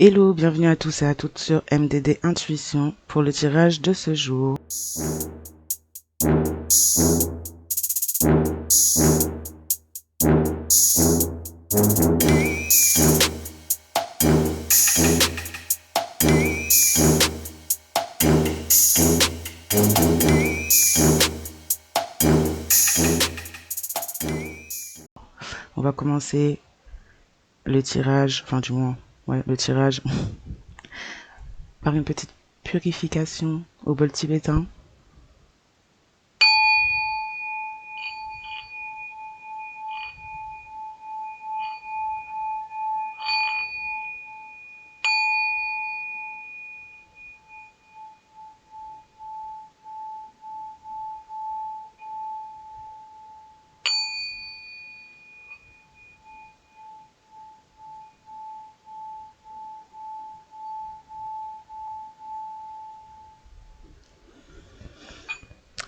Hello, bienvenue à tous et à toutes sur MDD Intuition pour le tirage de ce jour. On va commencer le tirage, enfin du moins, le tirage par une petite purification au bol tibétain.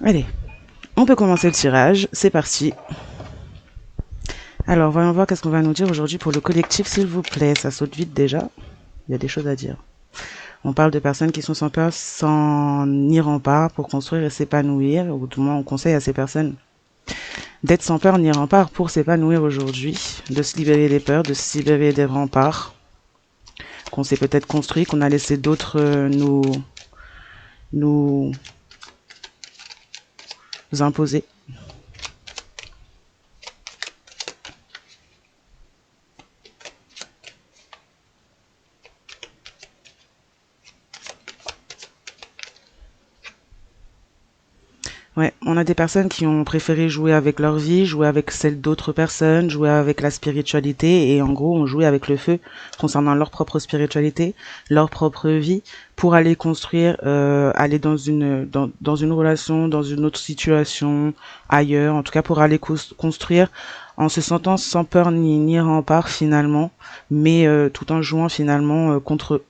Allez, on peut commencer le tirage, c'est parti. Alors, voyons voir qu'est-ce qu'on va nous dire aujourd'hui pour le collectif, s'il vous plaît. Ça saute vite déjà, il y a des choses à dire. On parle de personnes qui sont sans peur, sans ni rempart pour construire et s'épanouir, ou du moins on conseille à ces personnes d'être sans peur ni rempart pour s'épanouir aujourd'hui, de se libérer des peurs, de se libérer des remparts qu'on s'est peut-être construit, qu'on a laissé d'autres nous imposer. Ouais, on a des personnes qui ont préféré jouer avec leur vie, jouer avec celle d'autres personnes, jouer avec la spiritualité et en gros, on jouait avec le feu concernant leur propre spiritualité, leur propre vie pour aller construire, aller dans une relation, dans une autre situation, ailleurs, en tout cas pour aller construire en se sentant sans peur ni rempart finalement, mais tout en jouant finalement contre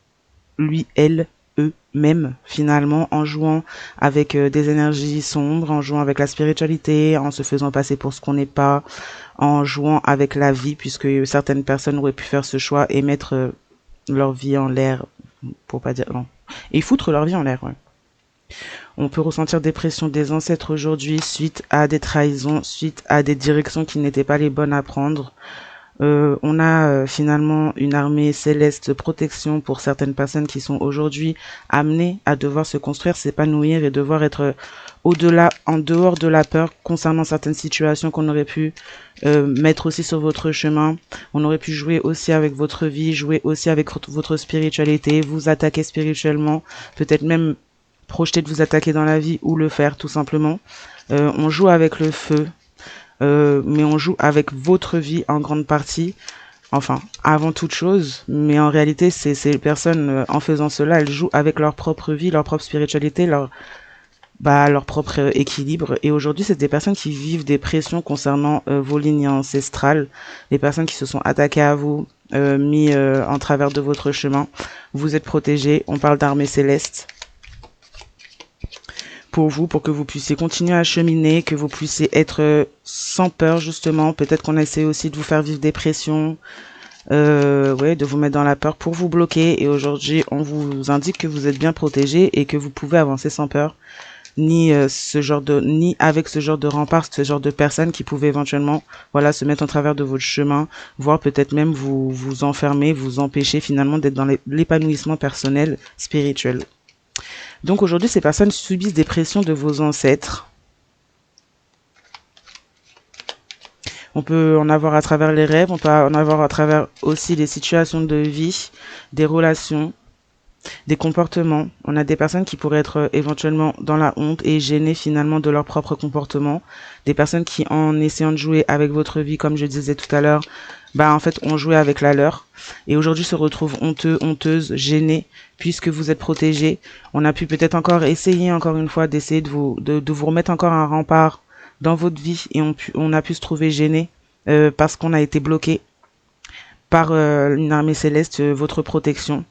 lui, elle, eux-mêmes finalement, en jouant avec des énergies sombres, en jouant avec la spiritualité, en se faisant passer pour ce qu'on n'est pas, en jouant avec la vie, puisque certaines personnes auraient pu faire ce choix et mettre leur vie en l'air, pour pas dire non, et foutre leur vie en l'air. Ouais. On peut ressentir des pressions des ancêtres aujourd'hui suite à des trahisons, suite à des directions qui n'étaient pas les bonnes à prendre. On a finalement une armée céleste de protection pour certaines personnes qui sont aujourd'hui amenées à devoir se construire, s'épanouir et devoir être au-delà, en dehors de la peur concernant certaines situations qu'on aurait pu mettre aussi sur votre chemin. On aurait pu jouer aussi avec votre vie, jouer aussi avec votre spiritualité, vous attaquer spirituellement, peut-être même projeter de vous attaquer dans la vie ou le faire tout simplement. On joue avec le feu. Mais on joue avec votre vie en grande partie, enfin avant toute chose, mais en réalité ces personnes en faisant cela, elles jouent avec leur propre vie, leur propre spiritualité, leur propre équilibre. Et aujourd'hui c'est des personnes qui vivent des pressions concernant vos lignes ancestrales, des personnes qui se sont attaquées à vous, mis en travers de votre chemin. Vous êtes protégés, on parle d'armée céleste pour vous, pour que vous puissiez continuer à cheminer, que vous puissiez être sans peur justement. Peut-être qu'on essaie aussi de vous faire vivre des pressions, de vous mettre dans la peur pour vous bloquer. Et aujourd'hui, on vous indique que vous êtes bien protégé et que vous pouvez avancer sans peur, ni avec ce genre de rempart, ce genre de personnes qui pouvaient éventuellement, se mettre en travers de votre chemin, voire peut-être même vous enfermer, vous empêcher finalement d'être dans l'épanouissement personnel, spirituel. Donc aujourd'hui, ces personnes subissent des pressions de vos ancêtres. On peut en avoir à travers les rêves, on peut en avoir à travers aussi des situations de vie, des relations, des comportements. On a des personnes qui pourraient être éventuellement dans la honte et gênées finalement de leur propre comportement. Des personnes qui, en essayant de jouer avec votre vie, comme je disais tout à l'heure, en fait, ont joué avec la leur. Et aujourd'hui se retrouvent honteux, honteuses, gênées, puisque vous êtes protégés. On a pu peut-être encore essayer, encore une fois, d'essayer de vous remettre encore un rempart dans votre vie. Et on a pu se trouver gêné parce qu'on a été bloqué par une armée céleste, votre protection.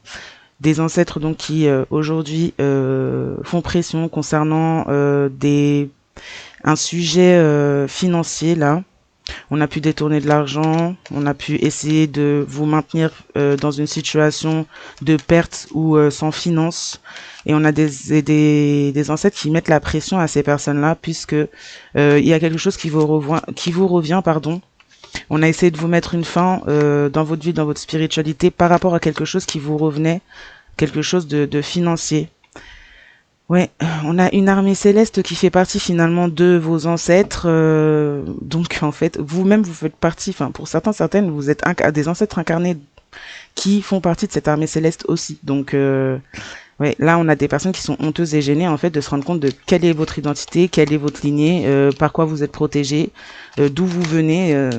Des ancêtres donc qui aujourd'hui font pression concernant un sujet financier là, On a pu détourner de l'argent, on a pu essayer de vous maintenir dans une situation de perte ou sans finance. Et on a des ancêtres qui mettent la pression à ces personnes-là puisque il y a quelque chose qui vous revient, pardon. On a essayé de vous mettre une fin dans votre vie, dans votre spiritualité par rapport à quelque chose qui vous revenait, quelque chose de financier. Ouais, on a une armée céleste qui fait partie finalement de vos ancêtres. Donc en fait, vous-même vous faites partie. Enfin, pour certains, certaines, vous êtes des ancêtres incarnés qui font partie de cette armée céleste aussi. Donc ouais, là on a des personnes qui sont honteuses et gênées en fait de se rendre compte de quelle est votre identité, quelle est votre lignée, par quoi vous êtes protégés, d'où vous venez.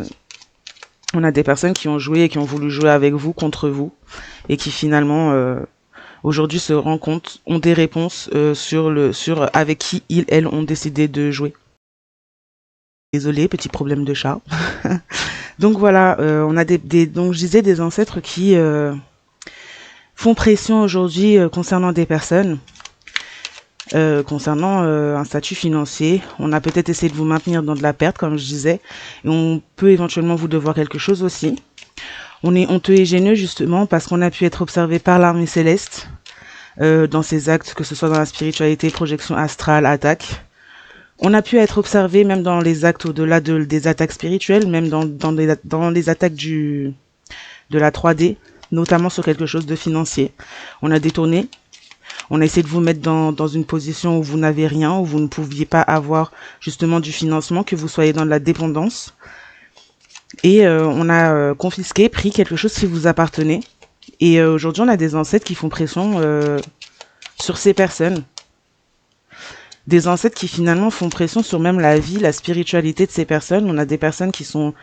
On a des personnes qui ont joué et qui ont voulu jouer avec vous contre vous et qui finalement aujourd'hui se rendent compte, ont des réponses sur avec qui elles ont décidé de jouer. Désolé, petit problème de chat. Donc voilà, on a donc je disais des ancêtres qui font pression aujourd'hui concernant des personnes, concernant un statut financier. On a peut-être essayé de vous maintenir dans de la perte, comme je disais, et on peut éventuellement vous devoir quelque chose aussi. On est honteux et gêneux justement parce qu'on a pu être observé par l'armée céleste dans ses actes, que ce soit dans la spiritualité, projection astrale, attaque. On a pu être observé même dans les actes au-delà des attaques spirituelles, même dans les attaques de la 3D, notamment sur quelque chose de financier. On a détourné, on a essayé de vous mettre dans une position où vous n'avez rien, où vous ne pouviez pas avoir justement du financement, que vous soyez dans de la dépendance. Et on a confisqué, pris quelque chose qui vous appartenait. Et aujourd'hui, on a des ancêtres qui font pression sur ces personnes. Des ancêtres qui finalement font pression sur même la vie, la spiritualité de ces personnes. On a des personnes qui sont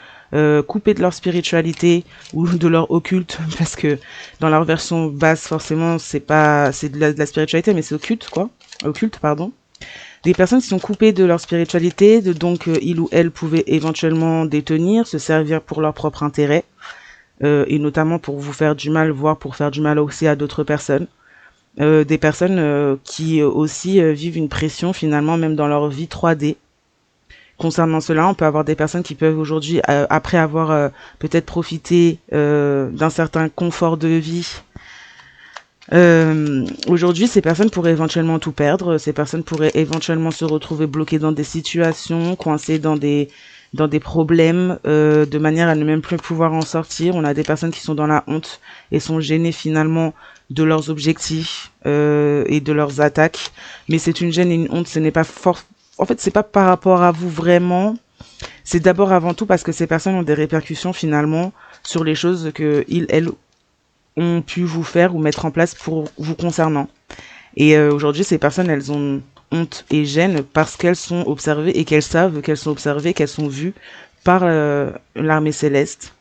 coupées de leur spiritualité ou de leur occulte, parce que dans leur version basse, forcément, c'est de la spiritualité, mais c'est occulte, quoi. Occulte, pardon. Des personnes qui sont coupées de leur spiritualité, donc ils ou elles pouvaient éventuellement détenir, se servir pour leur propre intérêt, et notamment pour vous faire du mal, voire pour faire du mal aussi à d'autres personnes. Des personnes qui aussi vivent une pression finalement même dans leur vie 3D. Concernant cela, on peut avoir des personnes qui peuvent aujourd'hui, après avoir peut-être profité d'un certain confort de vie, aujourd'hui, ces personnes pourraient éventuellement tout perdre. Ces personnes pourraient éventuellement se retrouver bloquées dans des situations, coincées dans des problèmes, de manière à ne même plus pouvoir en sortir. On a des personnes qui sont dans la honte et sont gênées finalement de leurs objectifs et de leurs attaques. Mais c'est une gêne et une honte, ce n'est pas fort. En fait, c'est pas par rapport à vous vraiment. C'est d'abord avant tout parce que ces personnes ont des répercussions finalement sur les choses que elles ont pu vous faire ou mettre en place pour vous concernant. Et aujourd'hui, ces personnes, elles ont honte et gêne parce qu'elles sont observées et qu'elles savent qu'elles sont observées, qu'elles sont vues par l'armée céleste,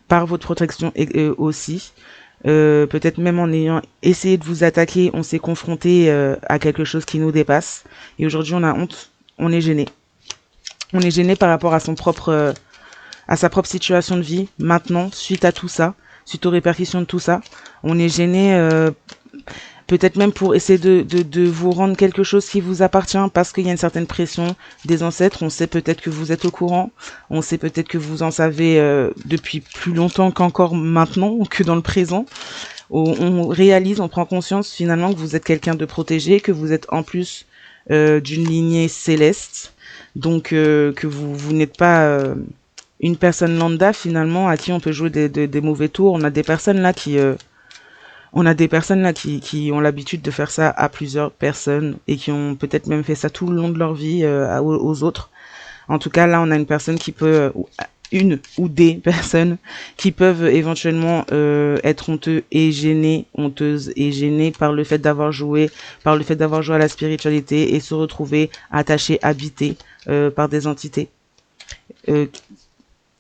par votre protection aussi. Peut-être même en ayant essayé de vous attaquer, on s'est confronté à quelque chose qui nous dépasse. Et aujourd'hui, on a honte, on est gêné. On est gêné par rapport à à sa propre situation de vie. Maintenant, suite à tout ça, suite aux répercussions de tout ça, on est gêné, peut-être même pour essayer de vous rendre quelque chose qui vous appartient parce qu'il y a une certaine pression des ancêtres. On sait peut-être que vous êtes au courant, on sait peut-être que vous en savez depuis plus longtemps qu'encore maintenant, que dans le présent. On réalise, on prend conscience finalement que vous êtes quelqu'un de protégé, que vous êtes en plus d'une lignée céleste, donc que vous n'êtes pas une personne lambda finalement à qui on peut jouer des mauvais tours. On a des personnes là qui ont l'habitude de faire ça à plusieurs personnes et qui ont peut-être même fait ça tout le long de leur vie aux autres. En tout cas, là, on a une personne qui peut, une ou des personnes qui peuvent éventuellement être honteuses et gênées par le fait d'avoir joué à la spiritualité et se retrouver attachées, habitées par des entités.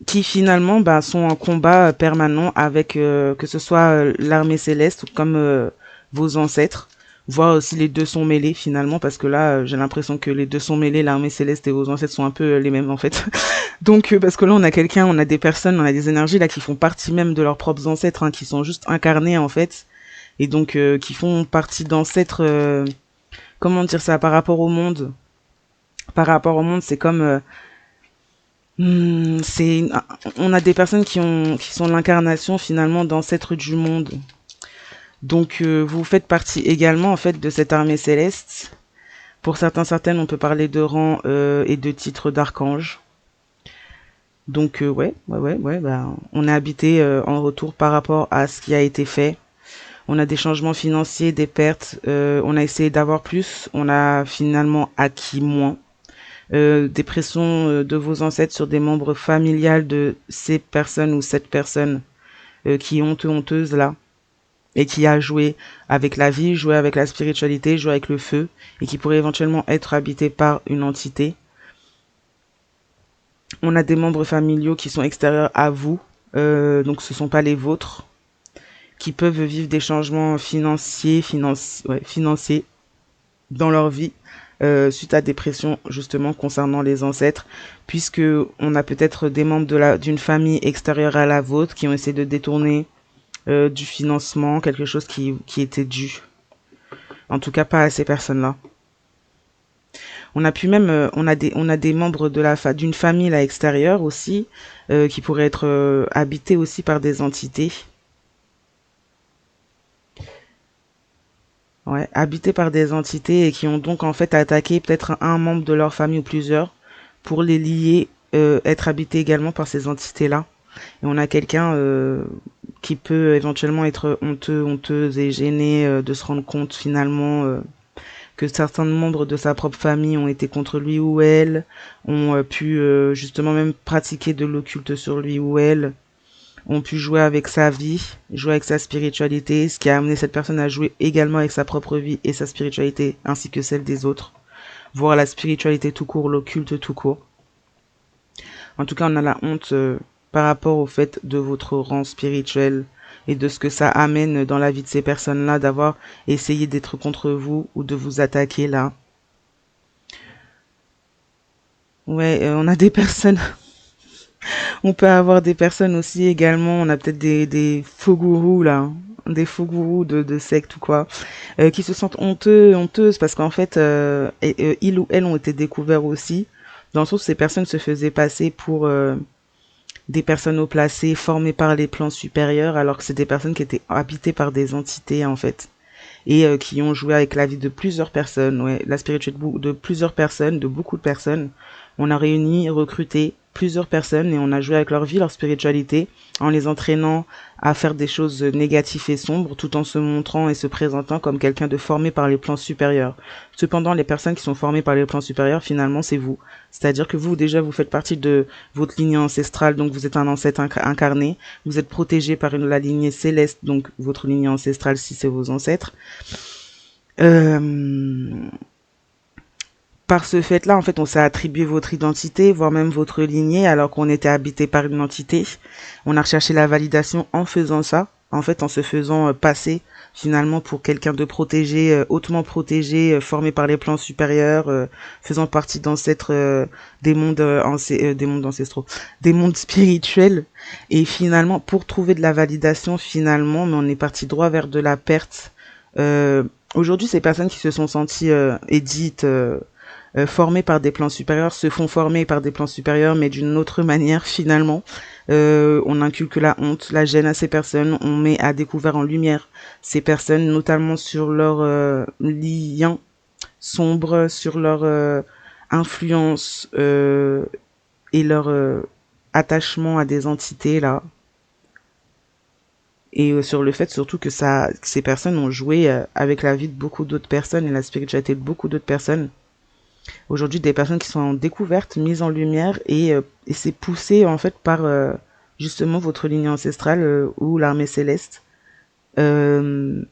Qui finalement sont en combat permanent avec que ce soit l'armée céleste ou comme vos ancêtres, voire aussi les deux sont mêlés finalement parce que là j'ai l'impression que les deux sont mêlés, l'armée céleste et vos ancêtres sont un peu les mêmes en fait. Donc parce que là on a des personnes, on a des énergies là qui font partie même de leurs propres ancêtres, hein, qui sont juste incarnés en fait et donc qui font partie d'ancêtres, comment dire ça, par rapport au monde, c'est comme On a des personnes qui sont l'incarnation finalement d'ancêtres du monde. Donc vous faites partie également en fait de cette armée céleste. Pour certaines, on peut parler de rang et de titre d'archange. Donc ouais, bah, on est habité en retour par rapport à ce qui a été fait. On a des changements financiers, des pertes. On a essayé d'avoir plus, on a finalement acquis moins. Des pressions de vos ancêtres sur des membres familiales de ces personnes ou cette personne qui est honteuse là et qui a joué avec la vie, joué avec la spiritualité, joué avec le feu et qui pourrait éventuellement être habité par une entité. On a des membres familiaux qui sont extérieurs à vous, donc ce sont pas les vôtres, qui peuvent vivre des changements financiers dans leur vie suite à des pressions justement concernant les ancêtres, puisque on a peut-être des membres d'une famille extérieure à la vôtre qui ont essayé de détourner du financement, quelque chose qui était dû. En tout cas, pas à ces personnes-là. On a pu même, on a des membres d'une famille là extérieure aussi, qui pourraient être habités aussi par des entités. Ouais, habités par des entités et qui ont donc en fait attaqué peut-être un membre de leur famille ou plusieurs pour les lier, être habités également par ces entités-là. Et on a quelqu'un qui peut éventuellement être honteuse et gêné de se rendre compte finalement que certains membres de sa propre famille ont été contre lui ou elle, ont pu justement même pratiquer de l'occulte sur lui ou elle, ont pu jouer avec sa vie, jouer avec sa spiritualité, ce qui a amené cette personne à jouer également avec sa propre vie et sa spiritualité, ainsi que celle des autres, voire la spiritualité tout court, l'occulte tout court. En tout cas, on a la honte par rapport au fait de votre rang spirituel et de ce que ça amène dans la vie de ces personnes-là, d'avoir essayé d'être contre vous ou de vous attaquer là. Ouais, on a des personnes. On peut avoir des personnes aussi également. On a peut-être des faux gourous là, hein, des faux gourous de secte ou quoi, qui se sentent honteuses parce qu'en fait, ils ou elles ont été découverts aussi, dans le sens où ces personnes se faisaient passer pour des personnes haut placées formées par les plans supérieurs, alors que c'est des personnes qui étaient habitées par des entités en fait et qui ont joué avec la vie de plusieurs personnes, ouais, la spiritualité de plusieurs personnes, de beaucoup de personnes. On a réuni, recruté plusieurs personnes et on a joué avec leur vie, leur spiritualité, en les entraînant à faire des choses négatives et sombres, tout en se montrant et se présentant comme quelqu'un de formé par les plans supérieurs. Cependant, les personnes qui sont formées par les plans supérieurs, finalement, c'est vous. C'est-à-dire que vous, déjà, vous faites partie de votre lignée ancestrale, donc vous êtes un ancêtre incarné, vous êtes protégé par la lignée céleste, donc votre lignée ancestrale si c'est vos ancêtres. Euh, Par ce fait-là, en fait, on s'est attribué votre identité, voire même votre lignée, alors qu'on était habité par une entité. On a recherché la validation en faisant ça, en fait, en se faisant passer finalement pour quelqu'un de protégé, hautement protégé, formé par les plans supérieurs, faisant partie d'ancêtres des mondes ancestraux, des mondes spirituels. Et finalement, pour trouver de la validation, finalement, mais on est parti droit vers de la perte. Euh, Aujourd'hui, ces personnes qui se sont senties édites, formés par des plans supérieurs se font former par des plans supérieurs, mais d'une autre manière finalement. On inculque la honte, la gêne à ces personnes, on met à découvert en lumière ces personnes, notamment sur leur lien sombre, sur leur influence et leur attachement à des entités là. Et sur le fait surtout que que ces personnes ont joué avec la vie de beaucoup d'autres personnes et la spiritualité de beaucoup d'autres personnes. Aujourd'hui, des personnes qui sont découvertes, mises en lumière et c'est poussé en fait par justement votre lignée ancestrale ou l'armée céleste. Euh,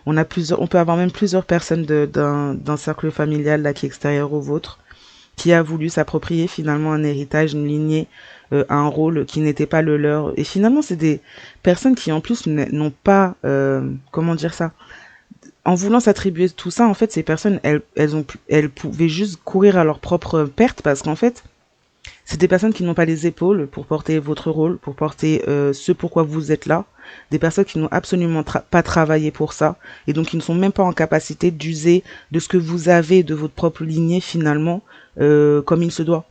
on peut avoir même plusieurs personnes d'un cercle familial là qui est extérieur au vôtre, qui a voulu s'approprier finalement un héritage, une lignée, un rôle qui n'était pas le leur. Et finalement, c'est des personnes qui en plus n'ont pas, comment dire ça, en voulant s'attribuer tout ça, en fait, ces personnes, elles pouvaient juste courir à leur propre perte parce qu'en fait, c'est des personnes qui n'ont pas les épaules pour porter votre rôle, pour porter ce pourquoi vous êtes là. Des personnes qui n'ont absolument pas travaillé pour ça et donc qui ne sont même pas en capacité d'user de ce que vous avez de votre propre lignée finalement comme il se doit.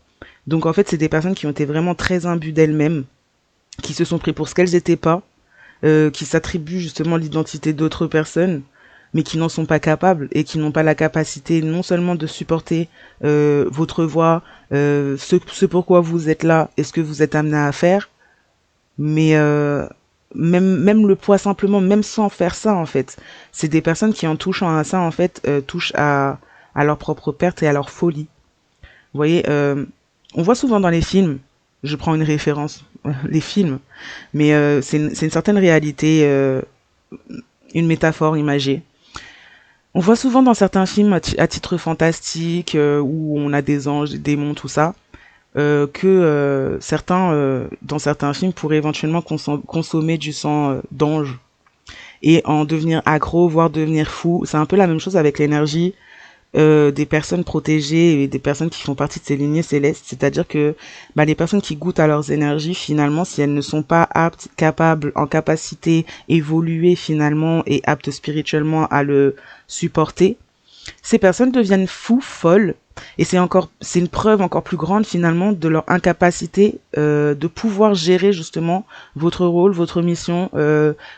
Donc en fait, c'est des personnes qui ont été vraiment très imbues d'elles-mêmes, qui se sont pris pour ce qu'elles étaient pas, qui s'attribuent justement l'identité d'autres personnes, mais qui n'en sont pas capables et qui n'ont pas la capacité non seulement de supporter votre voix, ce pourquoi vous êtes là et ce que vous êtes amené à faire, mais même le poids simplement, même sans faire ça en fait, c'est des personnes qui en touchant à ça en fait touchent à leur propre perte et à leur folie. Vous voyez, on voit souvent dans les films, je prends une référence, les films, mais c'est une certaine réalité, une métaphore imagée. On voit souvent dans certains films à titre fantastique, où on a des anges, des démons, tout ça, que certains, dans certains films, pourraient éventuellement consommer du sang d'ange et en devenir accro, voire devenir fou. C'est un peu la même chose avec l'énergie des personnes protégées et des personnes qui font partie de ces lignées célestes. C'est-à-dire que bah, les personnes qui goûtent à leurs énergies, finalement, si elles ne sont pas aptes, capables, en capacité, évoluer finalement et aptes spirituellement à le supporter, ces personnes deviennent fous, folles, et c'est une preuve encore plus grande finalement de leur incapacité de pouvoir gérer justement votre rôle, votre mission,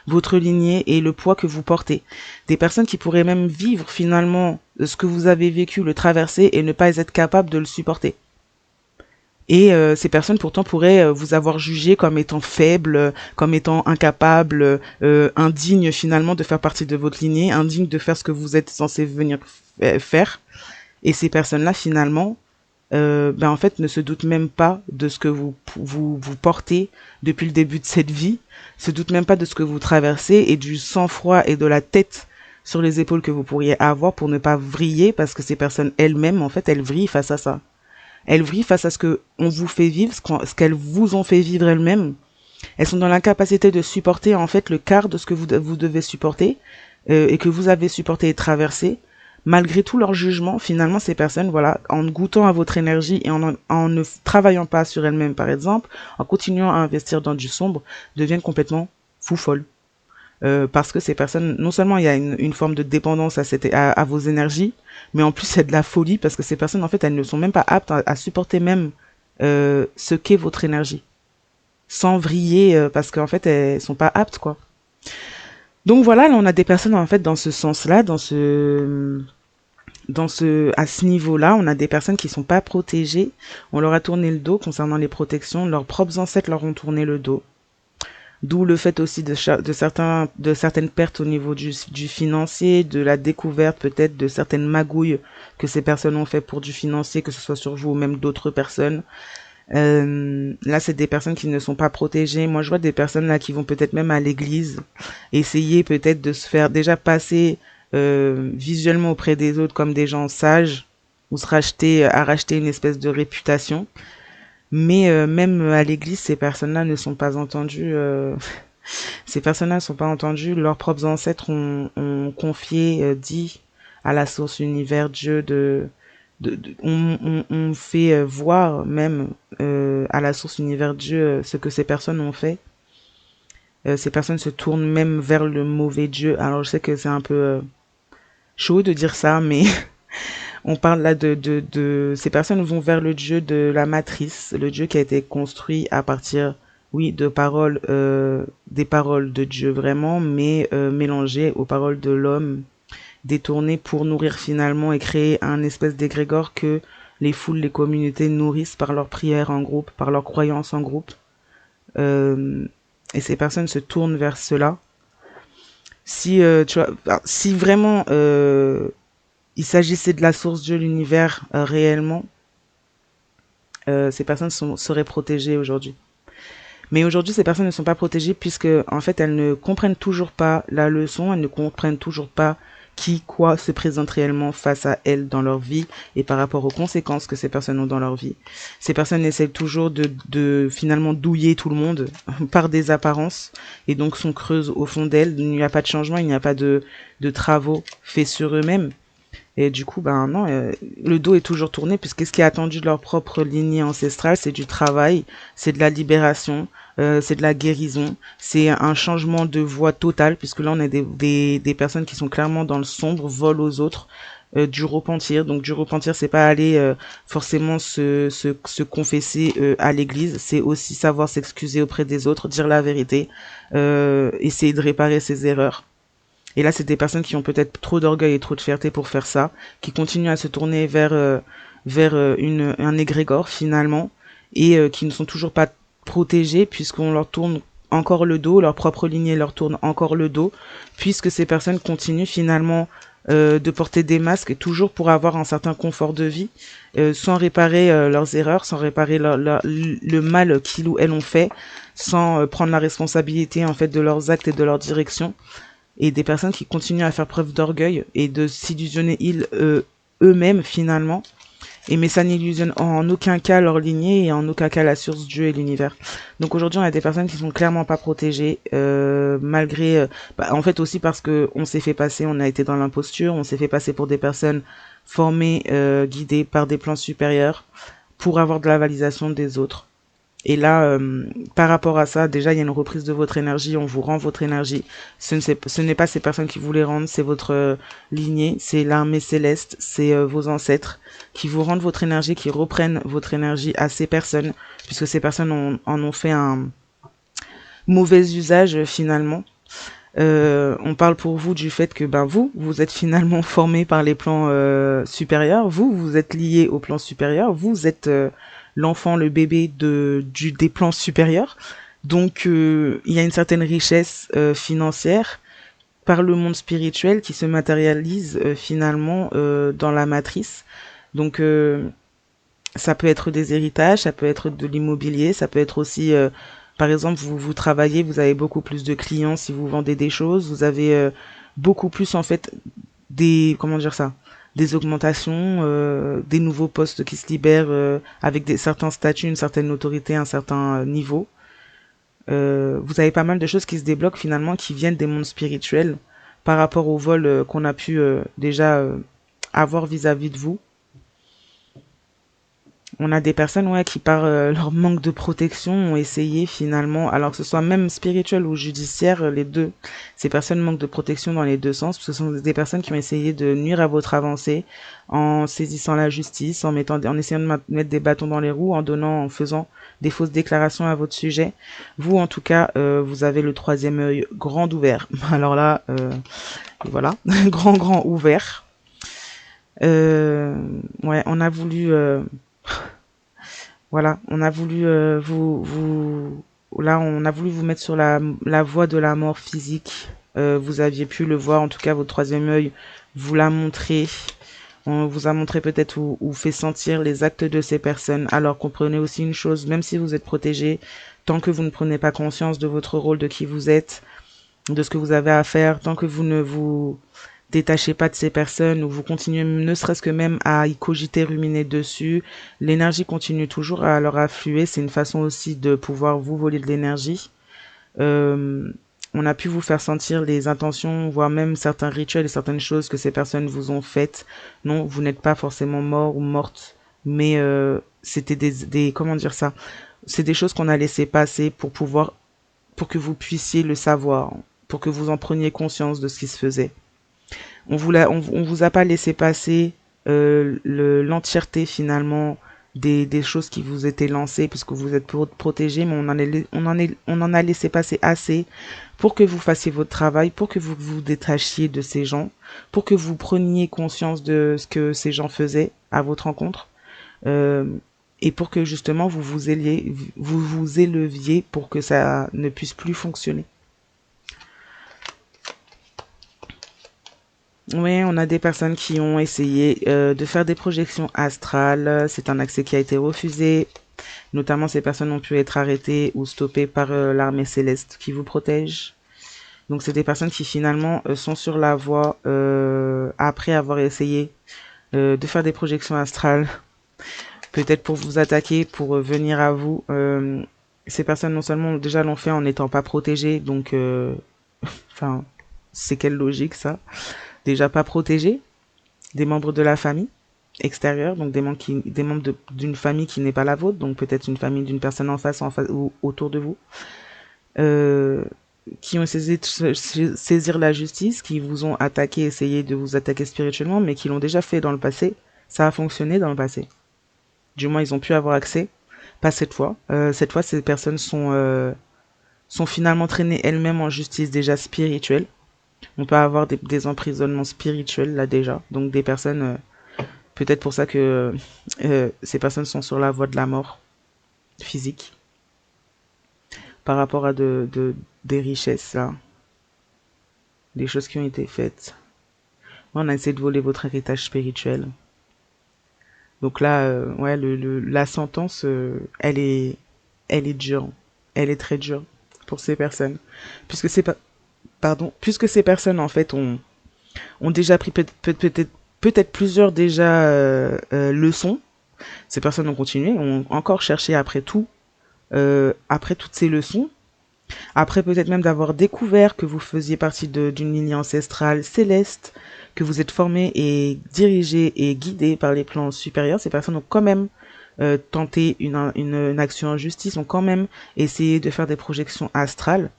votre lignée et le poids que vous portez. Des personnes qui pourraient même vivre finalement ce que vous avez vécu, le traverser et ne pas être capables de le supporter. Et ces personnes pourtant pourraient vous avoir jugé comme étant faible, comme étant incapable, indigne finalement de faire partie de votre lignée, indigne de faire ce que vous êtes censé venir faire. Et ces personnes-là finalement, ben en fait ne se doutent même pas de ce que vous portez depuis le début de cette vie, se doutent même pas de ce que vous traversez et du sang-froid et de la tête sur les épaules que vous pourriez avoir pour ne pas vriller, parce que ces personnes elles-mêmes en fait elles vrillent face à ça. Elles vrillent face à ce que on vous fait vivre, ce qu'elles vous ont fait vivre elles-mêmes. Elles sont dans l'incapacité de supporter en fait le quart de ce que vous devez supporter et que vous avez supporté et traversé. Malgré tout leur jugement, finalement, ces personnes, voilà, en goûtant à votre énergie et en ne travaillant pas sur elles-mêmes, par exemple, en continuant à investir dans du sombre, deviennent complètement fou folles. Parce que ces personnes, non seulement il y a une forme de dépendance à vos énergies, mais en plus c'est de la folie parce que ces personnes, en fait, elles ne sont même pas aptes à supporter même ce qu'est votre énergie, sans vriller parce qu'en fait elles sont pas aptes, quoi. Donc voilà, là on a des personnes en fait dans ce sens-là, à ce niveau-là, on a des personnes qui sont pas protégées. On leur a tourné le dos concernant les protections. Leurs propres ancêtres leur ont tourné le dos. D'où le fait aussi de certaines pertes au niveau du financier, de la découverte peut-être de certaines magouilles que ces personnes ont fait pour du financier, que ce soit sur vous ou même d'autres personnes. Là, c'est des personnes qui ne sont pas protégées. Moi, je vois des personnes là qui vont peut-être même à l'église, essayer peut-être de se faire déjà passer visuellement auprès des autres comme des gens sages, ou à racheter une espèce de réputation. Mais même à l'église, ces personnes-là ne sont pas entendues. Ces personnes-là ne sont pas entendues. Leurs propres ancêtres ont confié, dit à la source univers Dieu on fait voir même à la source univers Dieu ce que ces personnes ont fait. Ces personnes se tournent même vers le mauvais Dieu. Alors je sais que c'est un peu chaud de dire ça, mais on parle là de ces personnes vont vers le Dieu de la matrice, le Dieu qui a été construit à partir, oui, de paroles, des paroles de Dieu vraiment, mais mélangées aux paroles de l'homme, détournées pour nourrir finalement et créer un espèce d'égrégore que les foules, les communautés nourrissent par leurs prières en groupe, par leurs croyances en groupe. Et ces personnes se tournent vers cela. Si tu vois, si vraiment il s'agissait de la source de l'univers réellement, ces personnes seraient protégées aujourd'hui. Mais aujourd'hui, ces personnes ne sont pas protégées puisque, en fait, elles ne comprennent toujours pas la leçon, elles ne comprennent toujours pas qui, quoi se présente réellement face à elles dans leur vie et par rapport aux conséquences que ces personnes ont dans leur vie. Ces personnes essaient toujours de finalement douiller tout le monde par des apparences et donc sont creuses au fond d'elles. Il n'y a pas de changement, il n'y a pas de travaux faits sur eux-mêmes. Et du coup, ben non, le dos est toujours tourné puisque ce qui est attendu de leur propre lignée ancestrale, c'est du travail, c'est de la libération, c'est de la guérison, c'est un changement de voie total puisque là on a des personnes qui sont clairement dans le sombre, volent aux autres, du repentir. Donc du repentir, c'est pas aller forcément se confesser à l'église, c'est aussi savoir s'excuser auprès des autres, dire la vérité, essayer de réparer ses erreurs. Et là, c'est des personnes qui ont peut-être trop d'orgueil et trop de fierté pour faire ça, qui continuent à se tourner vers un égrégore finalement, et qui ne sont toujours pas protégés puisqu'on leur tourne encore le dos, leur propre lignée leur tourne encore le dos, puisque ces personnes continuent finalement de porter des masques toujours pour avoir un certain confort de vie, sans réparer leurs erreurs, sans réparer le mal qu'ils ou elles ont fait, sans prendre la responsabilité en fait de leurs actes et de leur direction, et des personnes qui continuent à faire preuve d'orgueil et de s'illusionner eux-mêmes finalement, et mais ça n'illusionne en aucun cas leur lignée et en aucun cas la source, Dieu et l'univers. Donc aujourd'hui on a des personnes qui sont clairement pas protégées, malgré en fait aussi parce que on s'est fait passer, on a été dans l'imposture, on s'est fait passer pour des personnes formées, guidées par des plans supérieurs pour avoir de la validation des autres. Et là, par rapport à ça, déjà, il y a une reprise de votre énergie, on vous rend votre énergie. Ce n'est pas ces personnes qui vous les rendent, c'est votre lignée, c'est l'armée céleste, c'est vos ancêtres qui vous rendent votre énergie, qui reprennent votre énergie à ces personnes, puisque ces personnes en ont fait un mauvais usage finalement. On parle pour vous du fait que vous êtes finalement formé par les plans supérieurs, vous êtes lié au plan supérieur, vous êtes l'enfant, le bébé des plans supérieurs. Donc il y a une certaine richesse financière par le monde spirituel qui se matérialise finalement dans la matrice. Donc ça peut être des héritages, ça peut être de l'immobilier, ça peut être aussi par exemple, vous travaillez, vous avez beaucoup plus de clients si vous vendez des choses, vous avez beaucoup plus en fait comment dire ça, des augmentations, des nouveaux postes qui se libèrent avec certains statuts, une certaine autorité, un certain niveau. Vous avez pas mal de choses qui se débloquent finalement, qui viennent des mondes spirituels par rapport au vol qu'on a pu déjà avoir vis-à-vis de vous. On a des personnes qui par leur manque de protection ont essayé finalement, alors que ce soit même spirituel ou judiciaire, les deux, ces personnes manquent de protection dans les deux sens, parce que ce sont des personnes qui ont essayé de nuire à votre avancée en saisissant la justice, en essayant de mettre des bâtons dans les roues, en faisant des fausses déclarations à votre sujet. Vous, en tout cas, vous avez le troisième œil grand ouvert. Alors là, voilà, grand ouvert. Ouais, on a voulu voilà, on a voulu on a voulu vous mettre sur la voie de la mort physique. Vous aviez pu le voir, en tout cas, votre troisième œil vous l'a montré. On vous a montré peut-être ou fait sentir les actes de ces personnes. Alors comprenez aussi une chose, même si vous êtes protégé, tant que vous ne prenez pas conscience de votre rôle, de qui vous êtes, de ce que vous avez à faire, tant que vous ne vous détachez pas de ces personnes ou vous continuez ne serait-ce que même à y cogiter, ruminer dessus, l'énergie continue toujours à leur affluer. C'est une façon aussi de pouvoir vous voler de l'énergie. On a pu vous faire sentir les intentions, voire même certains rituels et certaines choses que ces personnes vous ont faites. Non, vous n'êtes pas forcément mort ou morte, mais c'était comment dire ça, c'est des choses qu'on a laissé passer pour que vous puissiez le savoir, pour que vous en preniez conscience de ce qui se faisait. On vous a pas laissé passer l'entièreté finalement des choses qui vous étaient lancées puisque vous êtes protégé, mais on en a laissé passer assez pour que vous fassiez votre travail, pour que vous vous détachiez de ces gens, pour que vous preniez conscience de ce que ces gens faisaient à votre rencontre, euh, et pour que justement vous vous éleviez pour que ça ne puisse plus fonctionner. Oui, on a des personnes qui ont essayé de faire des projections astrales. C'est un accès qui a été refusé. Notamment, ces personnes ont pu être arrêtées ou stoppées par l'armée céleste qui vous protège. Donc, c'est des personnes qui finalement sont sur la voie après avoir essayé de faire des projections astrales, peut-être pour vous attaquer, pour venir à vous. Ces personnes non seulement déjà l'ont fait en n'étant pas protégées, donc, enfin, c'est quelle logique ça? Déjà pas protégés, des membres de la famille extérieure, donc des membres d'une famille qui n'est pas la vôtre, donc peut-être une famille d'une personne en face ou autour de vous. qui ont essayé de saisir la justice, qui vous ont attaqué, essayé de vous attaquer spirituellement, mais qui l'ont déjà fait dans le passé. Ça a fonctionné dans le passé. Du moins, ils ont pu avoir accès. Pas cette fois. Cette fois, ces personnes sont finalement traînées elles-mêmes en justice déjà spirituelle. On peut avoir des emprisonnements spirituels là déjà. Donc des personnes, peut-être pour ça que ces personnes sont sur la voie de la mort physique par rapport à des richesses là, des choses qui ont été faites. On a essayé de voler votre héritage spirituel. Donc là, ouais, la sentence, elle est dure. Elle est très dure pour ces personnes. Puisque c'est pas, pardon, puisque ces personnes, en fait, ont déjà pris peut-être plusieurs déjà leçons. Ces personnes ont continué, ont encore cherché après tout, après toutes ces leçons. Après peut-être même d'avoir découvert que vous faisiez partie d'une lignée ancestrale céleste, que vous êtes formé et dirigé et guidé par les plans supérieurs, ces personnes ont quand même tenté une action en justice, ont quand même essayé de faire des projections astrales.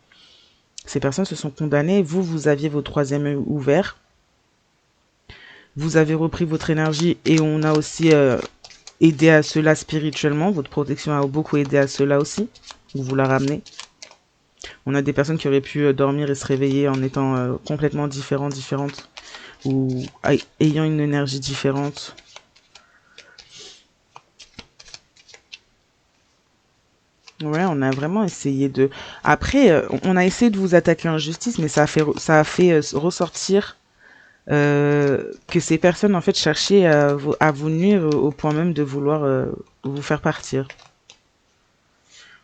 Ces personnes se sont condamnées. Vous aviez vos troisième œil ouverts. Vous avez repris votre énergie et on a aussi aidé à cela spirituellement. Votre protection a beaucoup aidé à cela aussi. Vous la ramenez. On a des personnes qui auraient pu dormir et se réveiller en étant complètement différentes ou ayant une énergie différente. Ouais, on a vraiment essayé de... Après, on a essayé de vous attaquer en justice, mais ça a fait ressortir que ces personnes, en fait, cherchaient à vous nuire au point même de vouloir vous faire partir.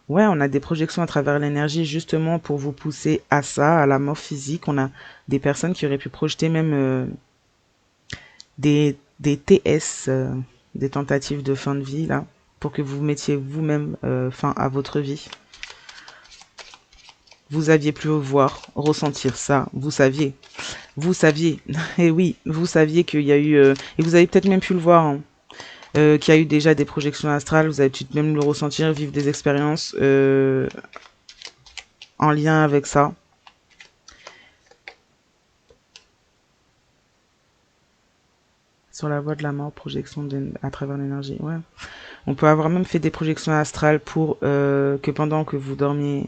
Ouais, on a des projections à travers l'énergie justement pour vous pousser à ça, à la mort physique. On a des personnes qui auraient pu projeter même des TS, des tentatives de fin de vie, là, pour que vous mettiez vous-même fin à votre vie. Vous aviez pu voir, ressentir ça, vous saviez, et oui, vous saviez qu'il y a eu, et vous avez peut-être même pu le voir, hein, qu'il y a eu déjà des projections astrales, vous avez pu même le ressentir, vivre des expériences en lien avec ça. Sur la voie de la mort, projection à travers l'énergie, ouais. On peut avoir même fait des projections astrales pour que pendant que vous dormiez,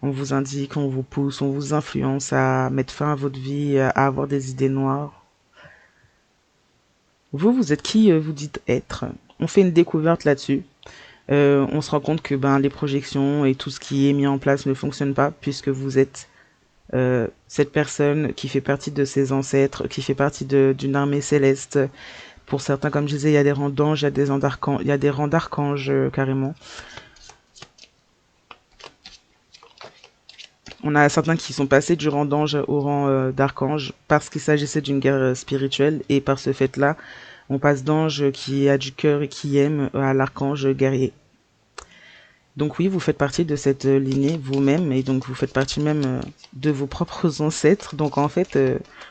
on vous indique, on vous pousse, on vous influence à mettre fin à votre vie, à avoir des idées noires. Vous êtes qui vous dites être. On fait une découverte là-dessus. On se rend compte que ben, les projections et tout ce qui est mis en place ne fonctionne pas puisque vous êtes cette personne qui fait partie de ses ancêtres, qui fait partie d'une armée céleste. Pour certains, comme je disais, il y a des rangs d'anges, il y a des rangs d'archanges carrément. On a certains qui sont passés du rang d'ange au rang d'archange parce qu'il s'agissait d'une guerre spirituelle et par ce fait-là, on passe d'ange qui a du cœur et qui aime à l'archange guerrier. Donc oui, vous faites partie de cette lignée vous-même et donc vous faites partie même de vos propres ancêtres. Donc en fait,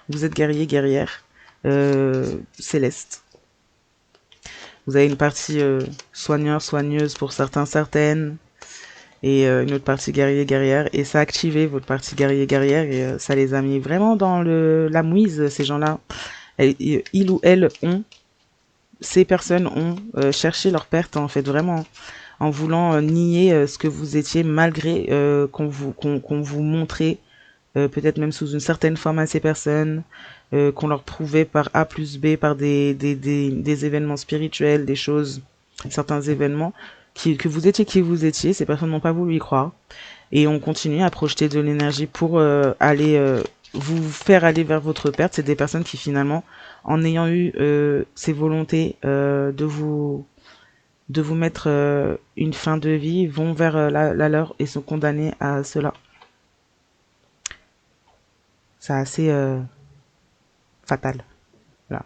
vous êtes guerrier, guerrière céleste. Vous avez une partie soigneur, soigneuse pour certains, certaines, et une autre partie guerrier, guerrière. Et ça a activé votre partie guerrier, guerrière et ça les a mis vraiment dans la mouise, ces gens-là. Ils ou elles ont, ces personnes ont cherché leur perte en fait vraiment en voulant nier ce que vous étiez malgré qu'on vous montrait peut-être même sous une certaine forme à ces personnes, qu'on leur prouvait par A plus B, par des événements spirituels, des choses, certains événements, que vous étiez qui vous étiez, ces personnes n'ont pas voulu y croire. Et on continue à projeter de l'énergie pour aller vous faire aller vers votre perte. C'est des personnes qui finalement, en ayant eu ces volontés de vous mettre une fin de vie, vont vers la leur et sont condamnés à cela. C'est assez fatal. Là.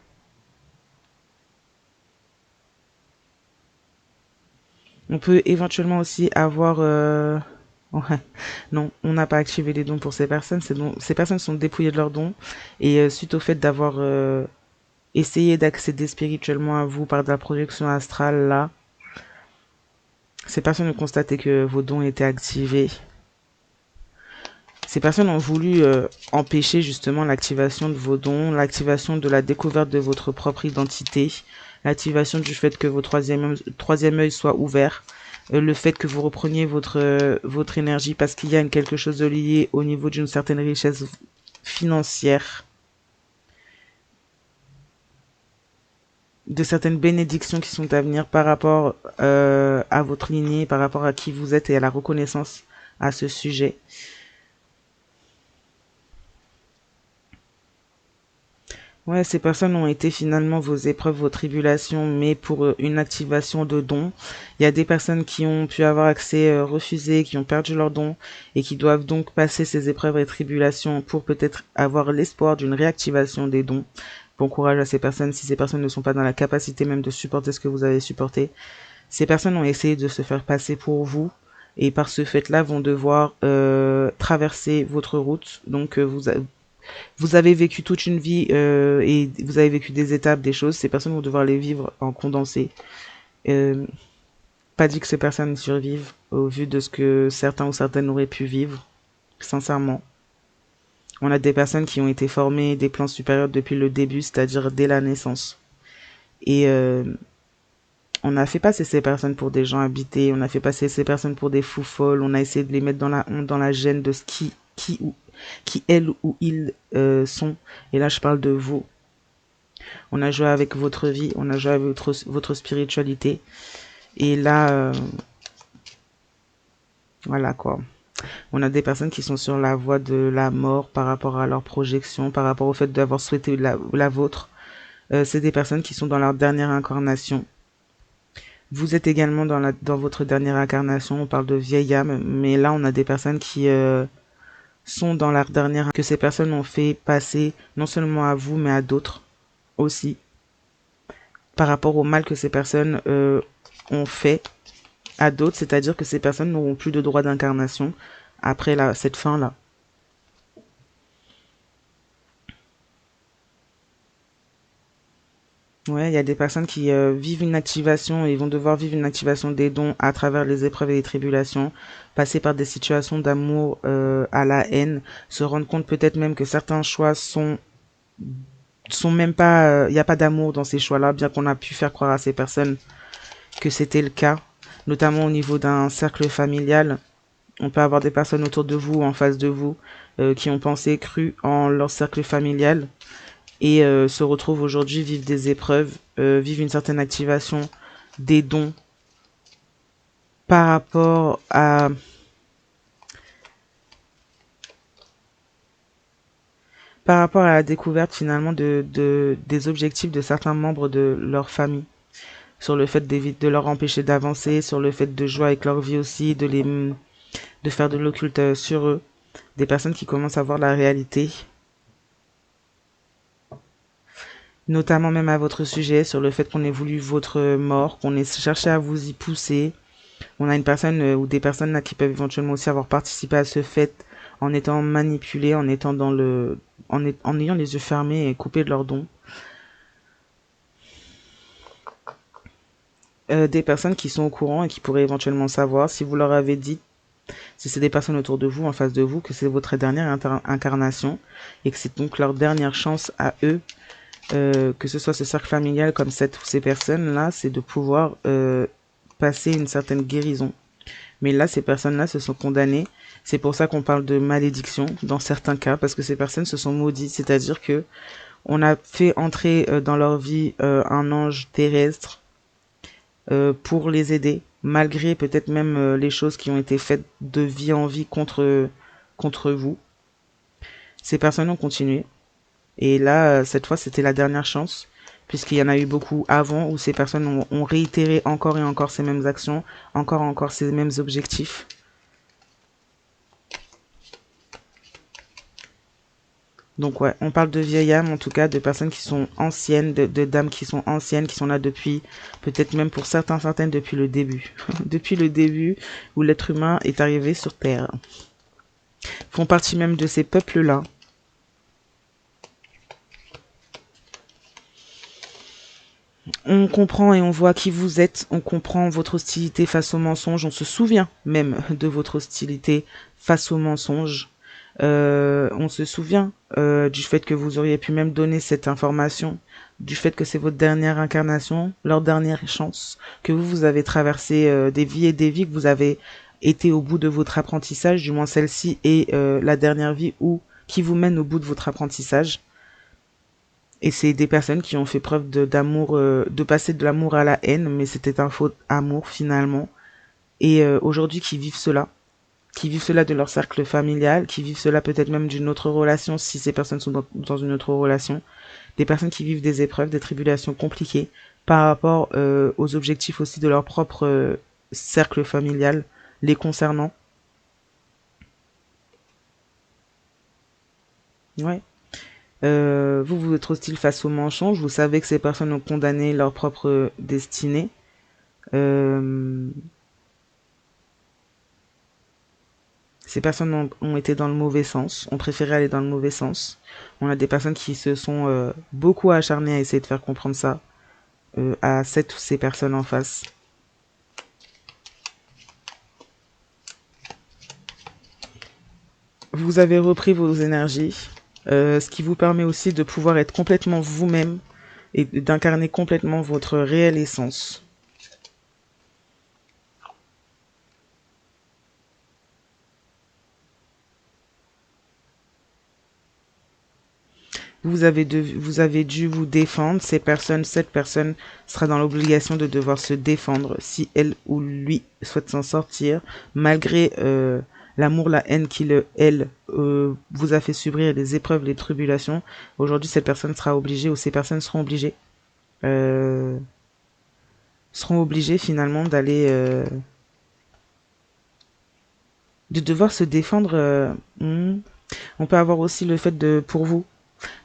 On peut éventuellement aussi avoir... Ouais. Non, on n'a pas activé les dons pour ces personnes. Ces personnes sont dépouillées de leurs dons. Et suite au fait d'avoir essayé d'accéder spirituellement à vous par de la projection astrale, là, ces personnes ont constaté que vos dons étaient activés. Ces personnes ont voulu empêcher justement l'activation de vos dons, l'activation de la découverte de votre propre identité, l'activation du fait que vos troisième œil soit ouvert, le fait que vous repreniez votre énergie parce qu'il y a quelque chose de lié au niveau d'une certaine richesse financière, de certaines bénédictions qui sont à venir par rapport à votre lignée, par rapport à qui vous êtes et à la reconnaissance à ce sujet. Ouais, ces personnes ont été finalement vos épreuves, vos tribulations, mais pour une activation de dons. Il y a des personnes qui ont pu avoir accès refusé, qui ont perdu leurs dons et qui doivent donc passer ces épreuves et tribulations pour peut-être avoir l'espoir d'une réactivation des dons. Bon courage à ces personnes si ces personnes ne sont pas dans la capacité même de supporter ce que vous avez supporté. Ces personnes ont essayé de se faire passer pour vous et par ce fait-là vont devoir traverser votre route. Donc vous avez vécu toute une vie et vous avez vécu des étapes, des choses. Ces personnes vont devoir les vivre en condensé. Euh, Pas dit que ces personnes survivent au vu de ce que certains ou certaines auraient pu vivre, sincèrement. On a des personnes qui ont été formées des plans supérieurs depuis le début, c'est-à-dire dès la naissance. Et on a fait passer ces personnes pour des gens habités, on a fait passer ces personnes pour des fous folles, on a essayé de les mettre dans la honte, dans la gêne de ce qui elles ou ils sont. Et là, je parle de vous. On a joué avec votre vie, on a joué avec votre spiritualité. Et là, voilà quoi. On a des personnes qui sont sur la voie de la mort par rapport à leur projection, par rapport au fait d'avoir souhaité la vôtre. C'est des personnes qui sont dans leur dernière incarnation. Vous êtes également dans votre dernière incarnation. On parle de vieille âme, mais là, on a des personnes qui sont dans leur dernière, que ces personnes ont fait passer non seulement à vous, mais à d'autres aussi, par rapport au mal que ces personnes ont fait à d'autres, c'est-à-dire que ces personnes n'auront plus de droit d'incarnation après cette fin-là. Ouais, il y a des personnes qui vivent une activation et vont devoir vivre une activation des dons à travers les épreuves et les tribulations, passer par des situations d'amour à la haine, se rendre compte peut-être même que certains choix sont même pas, il n'y a pas d'amour dans ces choix-là, bien qu'on a pu faire croire à ces personnes que c'était le cas, notamment au niveau d'un cercle familial. On peut avoir des personnes autour de vous, en face de vous, qui ont pensé, cru en leur cercle familial et se retrouvent aujourd'hui, vivent des épreuves, vivent une certaine activation des dons par rapport à la découverte finalement des objectifs de certains membres de leur famille, sur le fait de leur empêcher d'avancer, sur le fait de jouer avec leur vie aussi, de faire de l'occulte sur eux, des personnes qui commencent à voir la réalité, notamment même à votre sujet, sur le fait qu'on ait voulu votre mort, qu'on ait cherché à vous y pousser. On a une personne ou des personnes là qui peuvent éventuellement aussi avoir participé à ce fait en étant manipulées, en étant en ayant les yeux fermés et coupés de leurs dons. Des personnes qui sont au courant et qui pourraient éventuellement savoir si vous leur avez dit, si c'est des personnes autour de vous, en face de vous, que c'est votre dernière incarnation et que c'est donc leur dernière chance à eux, que ce soit ce cercle familial comme ces personnes-là, c'est de pouvoir passer une certaine guérison. Mais là, ces personnes-là se sont condamnées. C'est pour ça qu'on parle de malédiction dans certains cas, parce que ces personnes se sont maudites, c'est-à-dire que on a fait entrer dans leur vie un ange terrestre pour les aider, malgré peut-être même les choses qui ont été faites de vie en vie contre vous. Ces personnes ont continué. Et là, cette fois, c'était la dernière chance, puisqu'il y en a eu beaucoup avant où ces personnes ont réitéré encore et encore ces mêmes actions, encore et encore ces mêmes objectifs. Donc ouais, on parle de vieilles âmes, en tout cas, de personnes qui sont anciennes, de dames qui sont anciennes, qui sont là depuis, peut-être même pour certaines depuis le début. Depuis le début où l'être humain est arrivé sur Terre. Font partie même de ces peuples-là. On comprend et on voit qui vous êtes, on comprend votre hostilité face au mensonge, on se souvient même de votre hostilité face au mensonge. On se souvient du fait que vous auriez pu même donner cette information, du fait que c'est votre dernière incarnation, leur dernière chance, que vous avez traversé des vies et des vies, que vous avez été au bout de votre apprentissage, du moins celle-ci est la dernière vie ou qui vous mène au bout de votre apprentissage. Et c'est des personnes qui ont fait preuve d'amour, de passer de l'amour à la haine, mais c'était un faux amour finalement. Et aujourd'hui qui vivent cela de leur cercle familial, qui vivent cela peut-être même d'une autre relation si ces personnes sont dans une autre relation, des personnes qui vivent des épreuves, des tribulations compliquées par rapport aux objectifs aussi de leur propre cercle familial les concernant. Ouais. Vous, vous êtes hostile face aux mensonges, vous savez que ces personnes ont condamné leur propre destinée. Euh, Ces personnes ont été dans le mauvais sens, ont préféré aller dans le mauvais sens. On a des personnes qui se sont beaucoup acharnées à essayer de faire comprendre ça à cette ou ces personnes en face. Vous avez repris vos énergies, ce qui vous permet aussi de pouvoir être complètement vous-même et d'incarner complètement votre réelle essence. Vous avez dû vous défendre. Cette personne sera dans l'obligation de devoir se défendre si elle ou lui souhaite s'en sortir, malgré l'amour, la haine qu'il, elle, vous a fait subir, les épreuves, les tribulations. Aujourd'hui, cette personne sera obligée, ou ces personnes euh, seront obligées finalement de devoir se défendre. On peut avoir aussi le fait pour vous,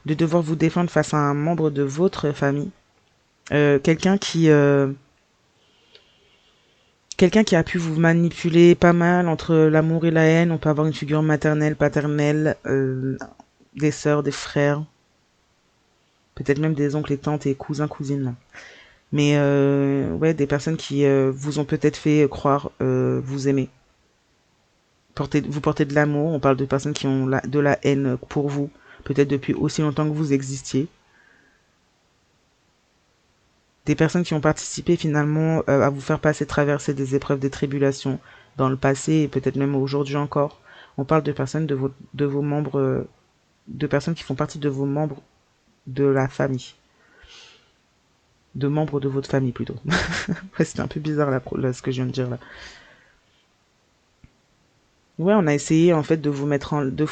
de devoir vous défendre face à un membre de votre famille. Quelqu'un quelqu'un qui a pu vous manipuler pas mal entre l'amour et la haine. On peut avoir une figure maternelle, paternelle, des sœurs, des frères, peut-être même des oncles et tantes et cousins, cousines. Mais ouais, des personnes qui vous ont peut-être fait croire vous aimer. Vous portez de l'amour. On parle de personnes qui ont de la haine pour vous, peut-être depuis aussi longtemps que vous existiez. Des personnes qui ont participé finalement à vous faire passer traverser des épreuves, des tribulations dans le passé et peut-être même aujourd'hui encore. On parle de personnes de vos membres, de personnes qui font partie de vos membres de la famille, de membres de votre famille plutôt. Ouais, c'était un peu bizarre là, ce que je viens de dire là. Ouais, on a essayé en fait de vous mettre en, de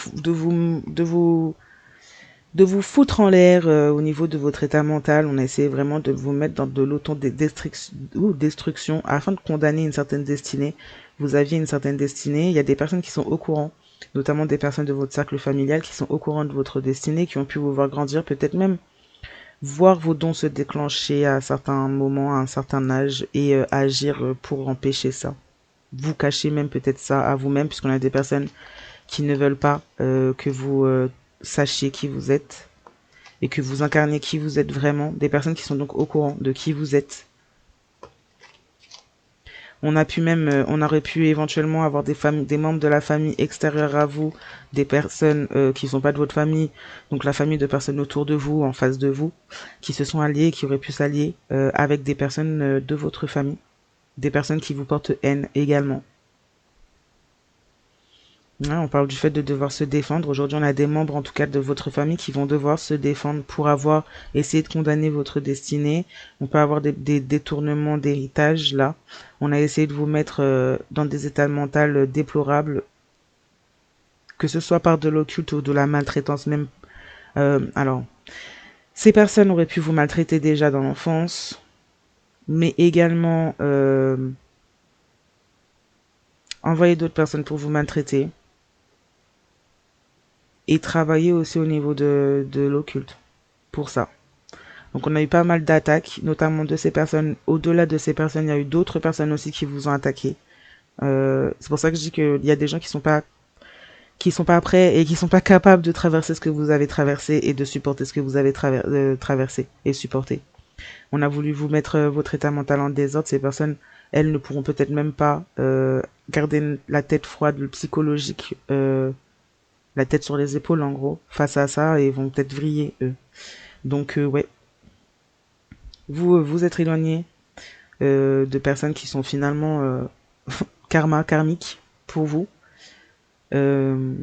vous foutre en l'air au niveau de votre état mental. On a essayé vraiment de vous mettre dans de l'auto-destruction afin de condamner une certaine destinée. Vous aviez une certaine destinée. Il y a des personnes qui sont au courant, notamment des personnes de votre cercle familial qui sont au courant de votre destinée, qui ont pu vous voir grandir, peut-être même voir vos dons se déclencher à certains moments, à un certain âge et agir pour empêcher ça. Vous cachez même peut-être ça à vous-même, puisqu'on a des personnes qui ne veulent pas que vous sachiez qui vous êtes et que vous incarnez qui vous êtes vraiment, des personnes qui sont donc au courant de qui vous êtes. On aurait pu éventuellement avoir des membres de la famille extérieure à vous, des personnes qui ne sont pas de votre famille, donc la famille de personnes autour de vous, en face de vous, qui se sont alliées, qui auraient pu s'allier avec des personnes de votre famille, des personnes qui vous portent haine également. Ouais, on parle du fait de devoir se défendre. Aujourd'hui, on a des membres, en tout cas de votre famille, qui vont devoir se défendre pour avoir essayé de condamner votre destinée. On peut avoir des détournements d'héritage, là. On a essayé de vous mettre dans des états mentaux déplorables, que ce soit par de l'occulte ou de la maltraitance même. Alors, ces personnes auraient pu vous maltraiter déjà dans l'enfance, mais également envoyer d'autres personnes pour vous maltraiter et travailler aussi au niveau de l'occulte pour ça. Donc on a eu pas mal d'attaques, notamment de ces personnes. Au-delà de ces personnes, il y a eu d'autres personnes aussi qui vous ont attaqué. C'est pour ça que je dis qu'il y a des gens qui sont pas prêts et qui sont pas capables de traverser ce que vous avez traversé et de supporter ce que vous avez traversé et supporté. On a voulu vous mettre votre état mental en désordre. Ces personnes, elles ne pourront peut-être même pas garder la tête froide, le psychologique la tête sur les épaules en gros face à ça et vont peut-être vriller eux. Donc ouais, vous êtes éloigné de personnes qui sont finalement karmiques pour vous. Euh,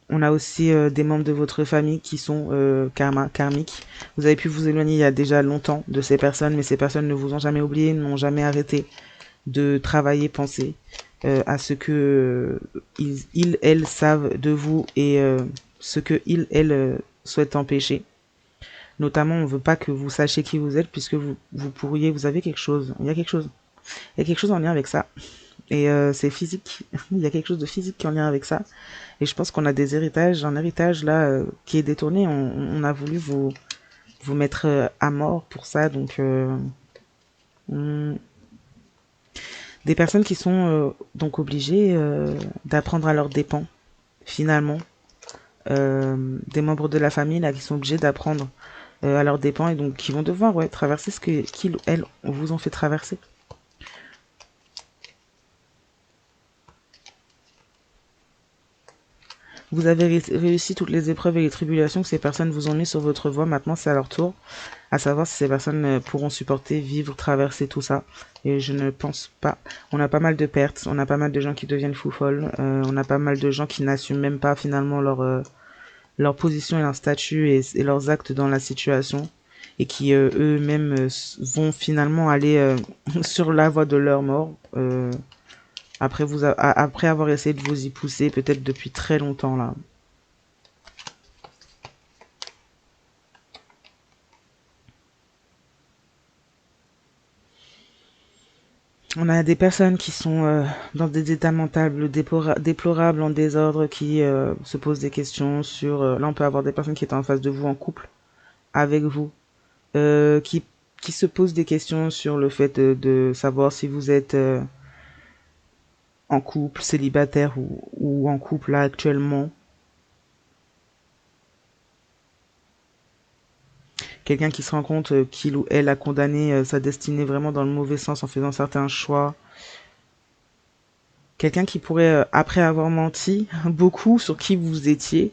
on a aussi des membres de votre famille qui sont karmiques. Vous avez pu vous éloigner il y a déjà longtemps de ces personnes, mais ces personnes ne vous ont jamais oublié, n'ont jamais arrêté de travailler, penser à ce que elles savent de vous et ce que elles souhaitent empêcher. Notamment, on veut pas que vous sachiez qui vous êtes puisque vous avez quelque chose. Il y a quelque chose en lien avec ça. Et c'est physique. Il y a quelque chose de physique qui est en lien avec ça. Et je pense qu'on a un héritage là qui est détourné. On a voulu vous mettre à mort pour ça. Donc, des personnes qui sont donc obligées d'apprendre à leurs dépens, finalement. Des membres de la famille là qui sont obligés d'apprendre à leurs dépens et donc qui vont devoir traverser ce que qu'ils elles vous ont fait traverser. Vous avez réussi toutes les épreuves et les tribulations que ces personnes vous ont mis sur votre voie. Maintenant, c'est à leur tour, à savoir si ces personnes pourront supporter, vivre, traverser tout ça. Et je ne pense pas. On a pas mal de pertes, on a pas mal de gens qui deviennent fous folles, on a pas mal de gens qui n'assument même pas finalement leur position et leur statut et leurs actes dans la situation et qui eux-mêmes vont finalement aller sur la voie de leur mort. Après avoir essayé de vous y pousser, peut-être depuis très longtemps là. On a des personnes qui sont dans des états mentaux déplorables, en désordre, qui se posent des questions sur... là, on peut avoir des personnes qui étaient en face de vous en couple, avec vous, euh, qui, qui se posent des questions sur le fait de savoir si vous êtes en couple, célibataire ou en couple là actuellement. Quelqu'un qui se rend compte qu'il ou elle a condamné sa destinée vraiment dans le mauvais sens en faisant certains choix. Quelqu'un qui pourrait, après avoir menti beaucoup sur qui vous étiez,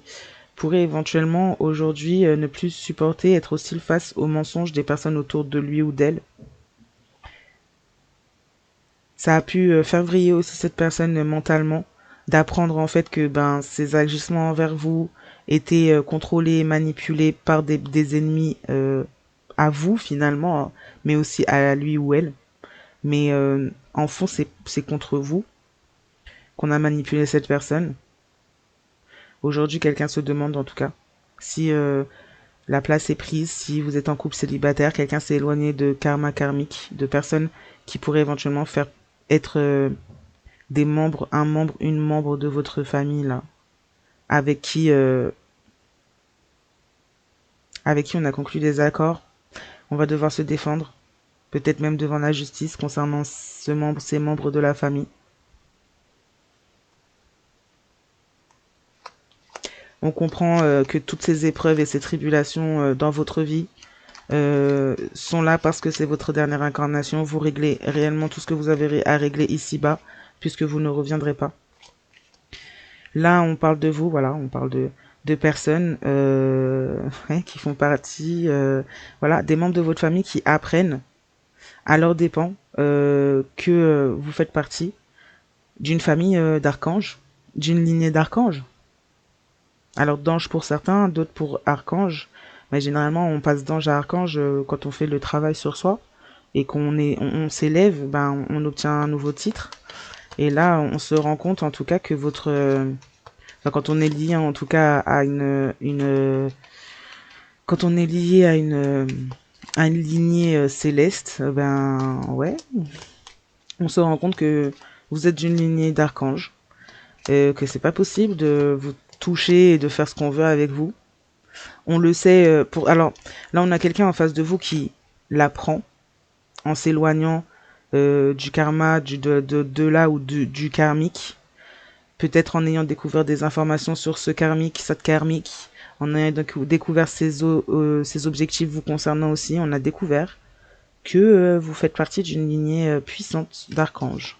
pourrait éventuellement aujourd'hui ne plus supporter, être hostile face aux mensonges des personnes autour de lui ou d'elle. Ça a pu faire vriller aussi cette personne mentalement, d'apprendre en fait que ben ses agissements envers vous étaient contrôlés et manipulés par des ennemis à vous finalement, hein, mais aussi à lui ou elle. Mais en fond, c'est contre vous qu'on a manipulé cette personne. Aujourd'hui, quelqu'un se demande en tout cas si la place est prise, si vous êtes en couple célibataire, quelqu'un s'est éloigné de karma karmique, de personnes qui pourraient éventuellement faire être des membres, une membre de votre famille là, avec qui, euh, avec qui on a conclu des accords. On va devoir se défendre, peut-être même devant la justice concernant ces membres de la famille. On comprend que toutes ces épreuves et ces tribulations dans votre vie sont là parce que c'est votre dernière incarnation. Vous réglez réellement tout ce que vous avez à régler ici-bas, puisque vous ne reviendrez pas. Là, on parle de vous, voilà, on parle de personnes qui font partie, voilà, des membres de votre famille qui apprennent à leurs dépens que vous faites partie d'une famille d'archanges, d'une lignée d'archanges. Alors d'ange pour certains, d'autres pour archange. Mais généralement, on passe d'ange à archange quand on fait le travail sur soi et on s'élève, ben on obtient un nouveau titre. Et là, on se rend compte en tout cas que enfin, quand on est lié en tout cas à quand on est lié à une lignée céleste, ben ouais, on se rend compte que vous êtes d'une lignée d'archange, que c'est pas possible de vous toucher et de faire ce qu'on veut avec vous. On le sait alors là on a quelqu'un en face de vous qui l'apprend en s'éloignant du karma, de là ou du karmique, peut-être en ayant découvert des informations sur ce karmique, cette karmique, en ayant découvert ses objectifs vous concernant aussi, on a découvert que vous faites partie d'une lignée puissante d'archanges.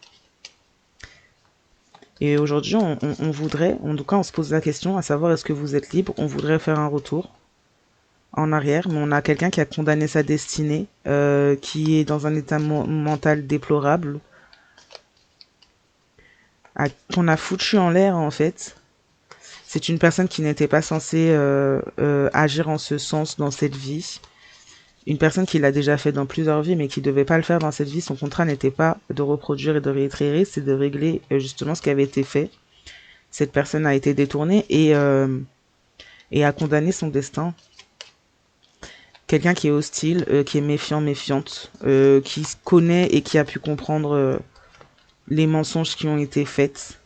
Et aujourd'hui, on voudrait, en tout cas, on se pose la question à savoir est-ce que vous êtes libre. On voudrait faire un retour en arrière, mais on a quelqu'un qui a condamné sa destinée, qui est dans un état mental déplorable, qu'on a foutu en l'air en fait. C'est une personne qui n'était pas censée agir en ce sens dans cette vie. Une personne qui l'a déjà fait dans plusieurs vies, mais qui devait pas le faire dans cette vie. Son contrat n'était pas de reproduire et de réitérer, c'est de régler justement ce qui avait été fait. Cette personne a été détournée et a condamné son destin. Quelqu'un qui est hostile, qui est méfiant, méfiante, qui connaît et qui a pu comprendre les mensonges qui ont été faits.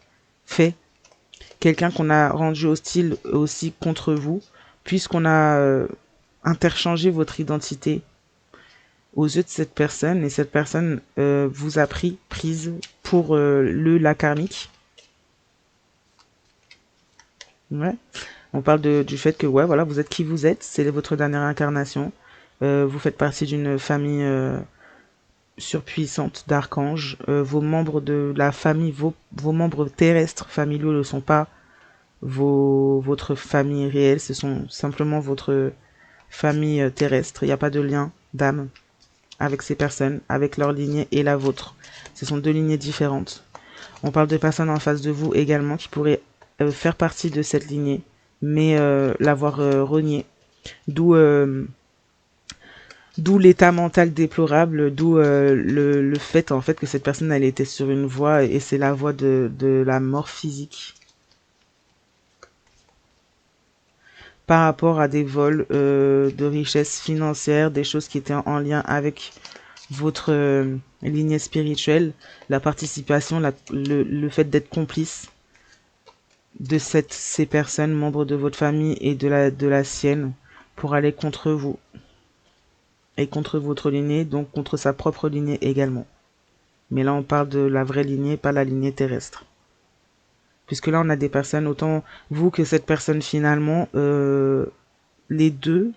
Quelqu'un qu'on a rendu hostile aussi contre vous, puisqu'on a interchangé votre identité aux yeux de cette personne, et cette personne vous a prise pour la karmique. Ouais. On parle du fait que ouais, voilà, vous êtes qui vous êtes, c'est votre dernière incarnation. Vous faites partie d'une famille surpuissante d'archanges. Vos membres de la famille, vos membres terrestres familiaux ne sont pas votre famille réelle, ce sont simplement votre famille terrestre. Il n'y a pas de lien d'âme avec ces personnes, avec leur lignée et la vôtre. Ce sont deux lignées différentes. On parle de personnes en face de vous également qui pourraient faire partie de cette lignée, mais l'avoir renié. D'où l'état mental déplorable, d'où le fait en fait que cette personne elle était sur une voie et c'est la voie de la mort physique par rapport à des vols de richesses financières, des choses qui étaient en lien avec votre lignée spirituelle, la participation, le fait d'être complice de ces personnes, membres de votre famille et de la sienne, pour aller contre vous et contre votre lignée, donc contre sa propre lignée également. Mais là, on parle de la vraie lignée, pas la lignée terrestre. Puisque là, on a des personnes, autant vous que cette personne finalement, les deux,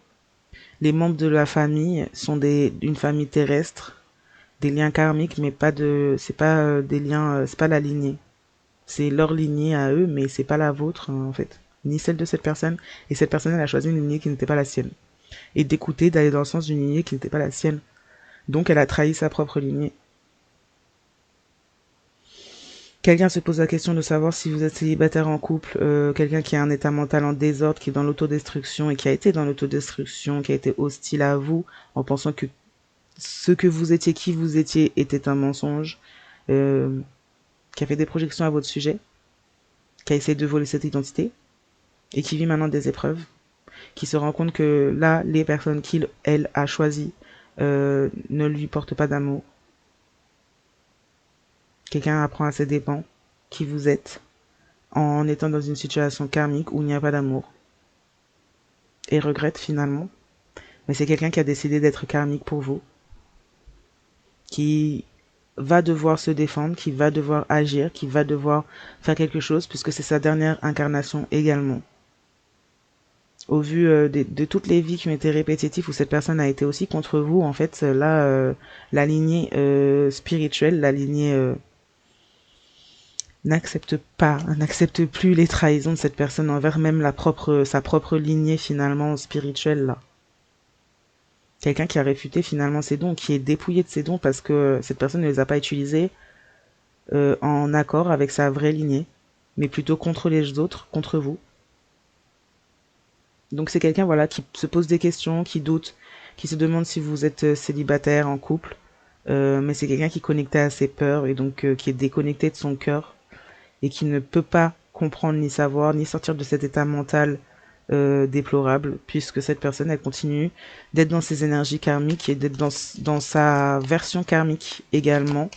les membres de la famille sont d'une famille terrestre, des liens karmiques, mais c'est pas des liens, c'est pas la lignée. C'est leur lignée à eux, mais c'est pas la vôtre, en fait. Ni celle de cette personne. Et cette personne, elle a choisi une lignée qui n'était pas la sienne. Et d'écouter, d'aller dans le sens d'une lignée qui n'était pas la sienne. Donc, elle a trahi sa propre lignée. Quelqu'un se pose la question de savoir si vous êtes célibataire en couple, quelqu'un qui a un état mental en désordre, qui est dans l'autodestruction et qui a été dans l'autodestruction, qui a été hostile à vous, en pensant que ce que vous étiez, qui vous étiez, était un mensonge, qui a fait des projections à votre sujet, qui a essayé de voler cette identité, et qui vit maintenant des épreuves, qui se rend compte que là, les personnes qu'il, elle, a choisies ne lui portent pas d'amour. Quelqu'un apprend à ses dépens qui vous êtes en étant dans une situation karmique où il n'y a pas d'amour. Et regrette finalement. Mais c'est quelqu'un qui a décidé d'être karmique pour vous. Qui va devoir se défendre, qui va devoir agir, qui va devoir faire quelque chose puisque c'est sa dernière incarnation également. Au vu de toutes les vies qui ont été répétitives où cette personne a été aussi contre vous, en fait, là, la lignée spirituelle, la lignée n'accepte plus les trahisons de cette personne envers même sa propre lignée finalement spirituelle là. Quelqu'un qui a réfuté finalement ses dons, qui est dépouillé de ses dons parce que cette personne ne les a pas utilisés en accord avec sa vraie lignée, mais plutôt contre les autres, contre vous. Donc c'est quelqu'un voilà qui se pose des questions, qui doute, qui se demande si vous êtes célibataire, en couple, mais c'est quelqu'un qui est connecté à ses peurs et donc qui est déconnecté de son cœur et qui ne peut pas comprendre ni savoir ni sortir de cet état mental déplorable puisque cette personne elle continue d'être dans ses énergies karmiques et d'être dans sa version karmique également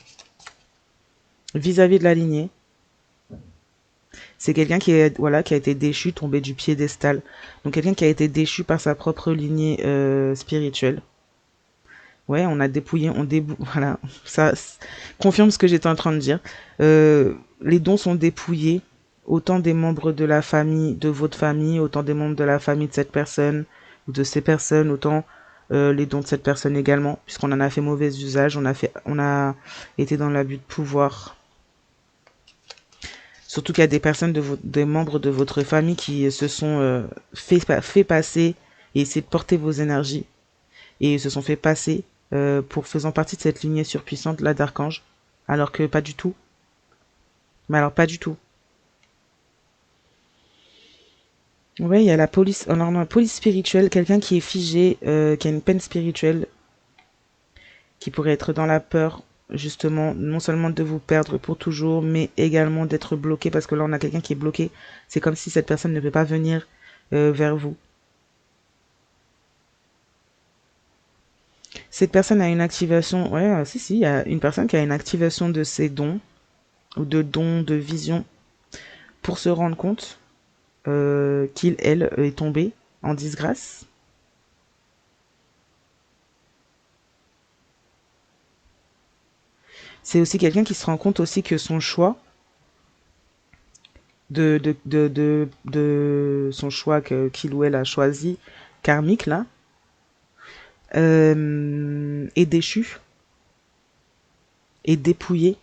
vis-à-vis de la lignée. C'est quelqu'un qui a été déchu, tombé du piédestal. Donc quelqu'un qui a été déchu par sa propre lignée spirituelle. Ouais, on a dépouillé, voilà, ça confirme ce que j'étais en train de dire. Les dons sont dépouillés, autant des membres de la famille, de votre famille, autant des membres de la famille de cette personne, ou de ces personnes, autant les dons de cette personne également, puisqu'on en a fait mauvais usage, on a été dans l'abus de pouvoir. Surtout qu'il y a des personnes des membres de votre famille qui se sont fait passer et essayer de porter vos énergies et se sont fait passer pour faisant partie de cette lignée surpuissante là d'archange, alors que pas du tout. Mais alors pas du tout. Ouais, il y a la police, alors non, la police spirituelle, quelqu'un qui est figé, qui a une peine spirituelle, qui pourrait être dans la peur, justement, non seulement de vous perdre pour toujours, mais également d'être bloqué, parce que là, on a quelqu'un qui est bloqué. C'est comme si cette personne ne peut pas venir vers vous. Cette personne a une activation, ouais, si, il y a une personne qui a une activation de ses dons, ou de dons de vision, pour se rendre compte qu'il, elle, est tombée en disgrâce. C'est aussi quelqu'un qui se rend compte aussi que son choix, son choix qu'il ou elle a choisi, karmique, là, est déchu, est dépouillé.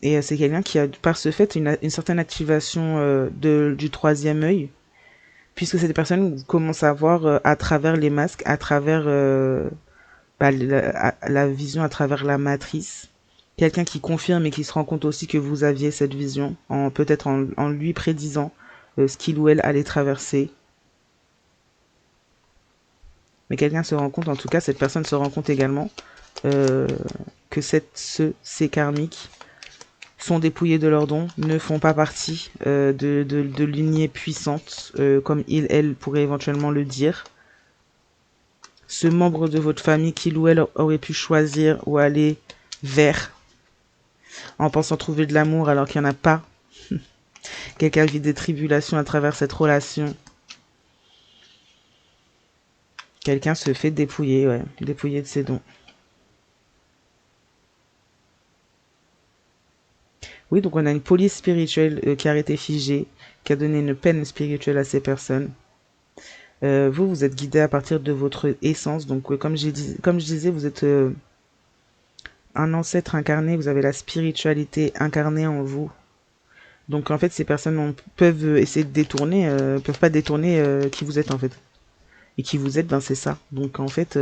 Et c'est quelqu'un qui a, par ce fait, une certaine activation du troisième œil, puisque cette personne commence à voir à travers les masques, à travers la vision, à travers la matrice. Quelqu'un qui confirme et qui se rend compte aussi que vous aviez cette vision, peut-être en lui prédisant ce qu'il ou elle allait traverser. Mais quelqu'un se rend compte, en tout cas, cette personne se rend compte également euh, que ces karmiques sont dépouillés de leurs dons, ne font pas partie de lignées puissantes, comme elle pourrait éventuellement le dire. Ce membre de votre famille qu'il ou elle aurait pu choisir ou aller vers, en pensant trouver de l'amour alors qu'il n'y en a pas. Quelqu'un vit des tribulations à travers cette relation. Quelqu'un se fait dépouiller, ouais, dépouiller de ses dons. Oui, donc on a une police spirituelle qui a été figée, qui a donné une peine spirituelle à ces personnes. Vous êtes guidé à partir de votre essence. Donc, comme je disais, vous êtes un ancêtre incarné. Vous avez la spiritualité incarnée en vous. Donc, en fait, ces personnes peuvent essayer de détourner, peuvent pas détourner qui vous êtes, en fait. Et qui vous êtes, ben, c'est ça. Donc, en fait,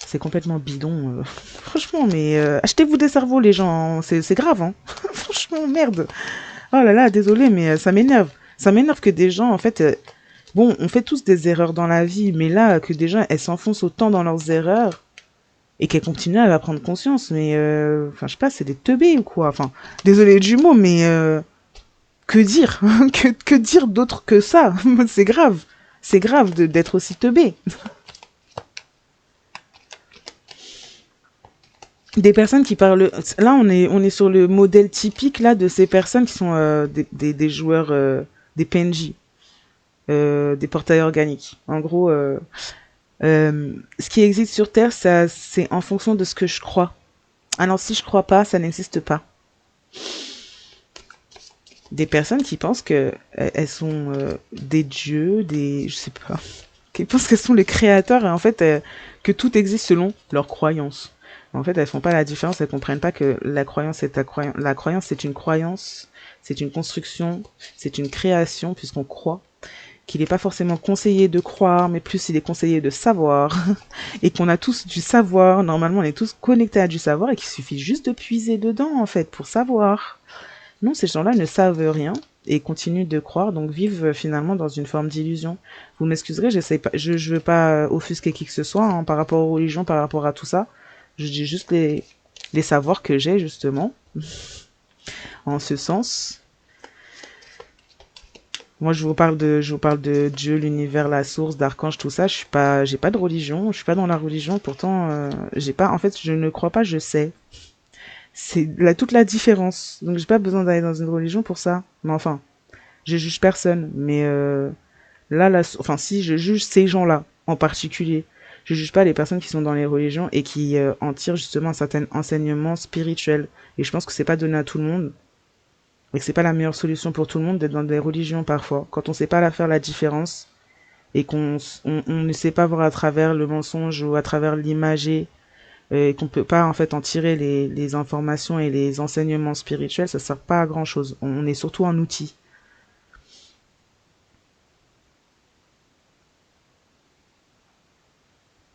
c'est complètement bidon. Franchement, mais achetez-vous des cerveaux, les gens. C'est grave, hein. Franchement, merde. Oh là là, désolé, mais ça m'énerve. Ça m'énerve que des gens, en fait, bon, on fait tous des erreurs dans la vie, mais là, que des gens, elles s'enfoncent autant dans leurs erreurs et qu'elles continuent à prendre conscience. Mais, enfin, je sais pas, c'est des teubés ou quoi. Enfin, désolé du mot, mais que dire que dire d'autre que ça? C'est grave. C'est grave d'être aussi teubé. Des personnes qui parlent... Là, on est sur le modèle typique là de ces personnes qui sont des joueurs, des PNJ, des portails organiques. En gros, ce qui existe sur Terre, ça, c'est en fonction de ce que je crois. Alors si je crois pas, ça n'existe pas. Des personnes qui pensent que elles sont des dieux, je sais pas, qui pensent qu'elles sont les créateurs et en fait que tout existe selon leurs croyances. En fait, elles font pas la différence, elles comprennent pas que la croyance est la croyance c'est une croyance, c'est une construction, c'est une création puisqu'on croit. Qu'il n'est pas forcément conseillé de croire, mais plus il est conseillé de savoir, et qu'on a tous du savoir, normalement on est tous connectés à du savoir, et qu'il suffit juste de puiser dedans, en fait, pour savoir. Non, ces gens-là ne savent rien, et continuent de croire, donc vivent finalement dans une forme d'illusion. Vous m'excuserez, je veux pas offusquer qui que ce soit, hein, par rapport aux religions, par rapport à tout ça. Je dis juste les savoirs que j'ai, justement, en ce sens. Moi, je vous parle de Dieu, l'univers, la source, d'archange, tout ça. J'ai pas de religion. Je suis pas dans la religion. Pourtant, j'ai pas, en fait, je ne crois pas, je sais. C'est toute la différence. Donc, j'ai pas besoin d'aller dans une religion pour ça. Mais enfin, je juge personne. Mais, enfin, si, je juge ces gens-là, en particulier. Je juge pas les personnes qui sont dans les religions et qui en tirent justement un certain enseignement spirituel. Et je pense que c'est pas donné à tout le monde. Et que c'est pas la meilleure solution pour tout le monde d'être dans des religions parfois. Quand on sait pas faire la différence et qu'on ne sait pas voir à travers le mensonge ou à travers l'imagé et qu'on peut pas en fait en tirer les informations et les enseignements spirituels, ça sert pas à grand chose. On est surtout un outil.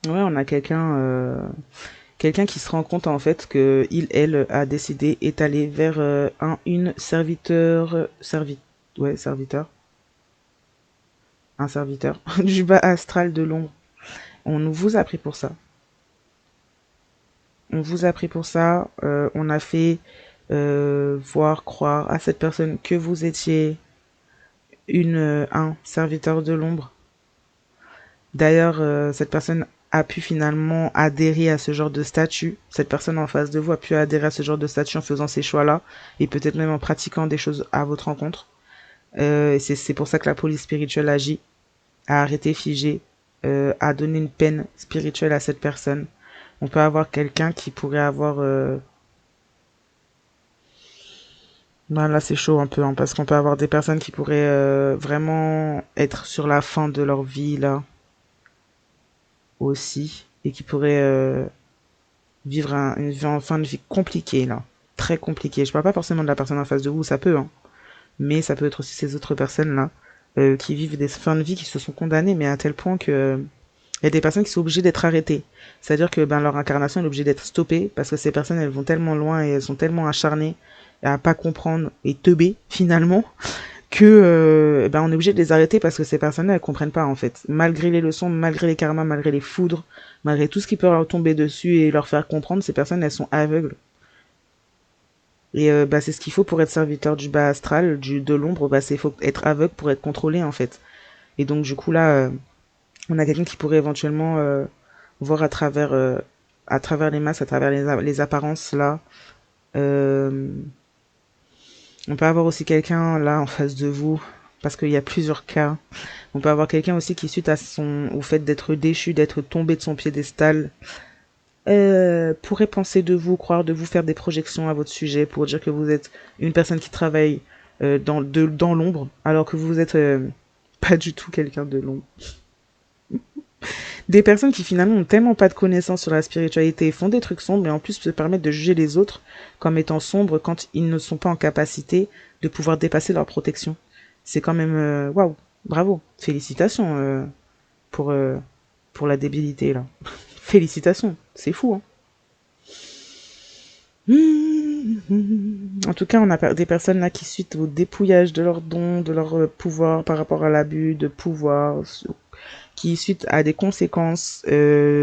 Ouais, on a quelqu'un qui se rend compte en fait que elle a décidé est allé vers une serviteur, un serviteur du bas astral de l'ombre. On vous a pris pour ça. On vous a pris pour ça. On a fait voir croire à cette personne que vous étiez un serviteur de l'ombre. D'ailleurs, cette personne a pu finalement adhérer à ce genre de statut. Cette personne en face de vous a pu adhérer à ce genre de statut en faisant ces choix-là et peut-être même en pratiquant des choses à votre rencontre. C'est pour ça que la police spirituelle agit, a arrêté, figé, a donné une peine spirituelle à cette personne. On peut avoir quelqu'un qui pourrait avoir... Non, là c'est chaud un peu, hein, parce qu'on peut avoir des personnes qui pourraient vraiment être sur la fin de leur vie, là, aussi, et qui pourraient vivre une fin de vie compliquée, là. Très compliquée. Je parle pas forcément de la personne en face de vous, ça peut, hein. Mais ça peut être aussi ces autres personnes-là, qui vivent des fins de vie qui se sont condamnées, mais à tel point que il y a des personnes qui sont obligées d'être arrêtées. C'est-à-dire que ben, leur incarnation est obligée d'être stoppée parce que ces personnes, elles vont tellement loin et elles sont tellement acharnées à pas comprendre et teubées, finalement, que ben, on est obligé de les arrêter parce que ces personnes-là, elles comprennent pas, en fait. Malgré les leçons, malgré les karmas, malgré les foudres, malgré tout ce qui peut leur tomber dessus et leur faire comprendre, ces personnes, elles sont aveugles. Et bah, c'est ce qu'il faut pour être serviteur du bas astral, de l'ombre, bah, c'est faut être aveugle pour être contrôlé, en fait. Et donc, du coup, là, on a quelqu'un qui pourrait éventuellement voir à travers les masses, à travers les apparences, là. Euh, on peut avoir aussi quelqu'un, là, en face de vous, parce qu'il y a plusieurs cas. On peut avoir quelqu'un aussi qui, suite au fait d'être déchu, d'être tombé de son piédestal, pourrait penser de vous, croire de vous, faire des projections à votre sujet pour dire que vous êtes une personne qui travaille dans l'ombre, alors que vous êtes pas du tout quelqu'un de l'ombre. Des personnes qui finalement ont tellement pas de connaissances sur la spiritualité, font des trucs sombres et en plus se permettent de juger les autres comme étant sombres quand ils ne sont pas en capacité de pouvoir dépasser leur protection. C'est quand même waouh, bravo, félicitations pour euh, pour la débilité là. Félicitations, c'est fou hein. En tout cas, on a des personnes là qui, suite au dépouillage de leurs dons, de leur pouvoir par rapport à l'abus de pouvoir, qui, suite à des conséquences,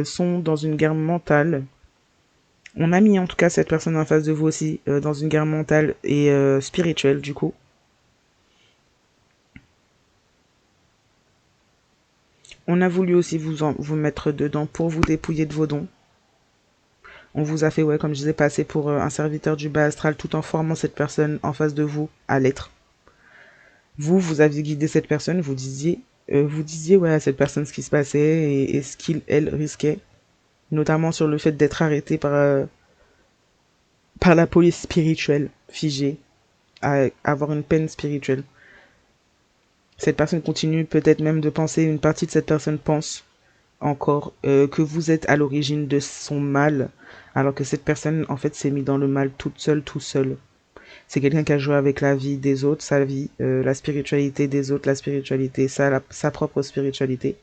sont dans une guerre mentale. On a mis en tout cas cette personne en face de vous aussi dans une guerre mentale et spirituelle du coup. On a voulu aussi vous mettre dedans pour vous dépouiller de vos dons. On vous a fait, ouais, comme je disais, passer pour un serviteur du bas astral tout en formant cette personne en face de vous à l'être. Vous aviez guidé cette personne, vous disiez ouais, à cette personne ce qui se passait et ce elle risquait, notamment sur le fait d'être arrêtée par la police spirituelle, figée, à avoir une peine spirituelle. Cette personne continue peut-être même de penser, une partie de cette personne pense encore que vous êtes à l'origine de son mal, alors que cette personne en fait s'est mise dans le mal toute seule, tout seul. C'est quelqu'un qui a joué avec la vie des autres, sa vie, la spiritualité des autres, la spiritualité, sa propre spiritualité.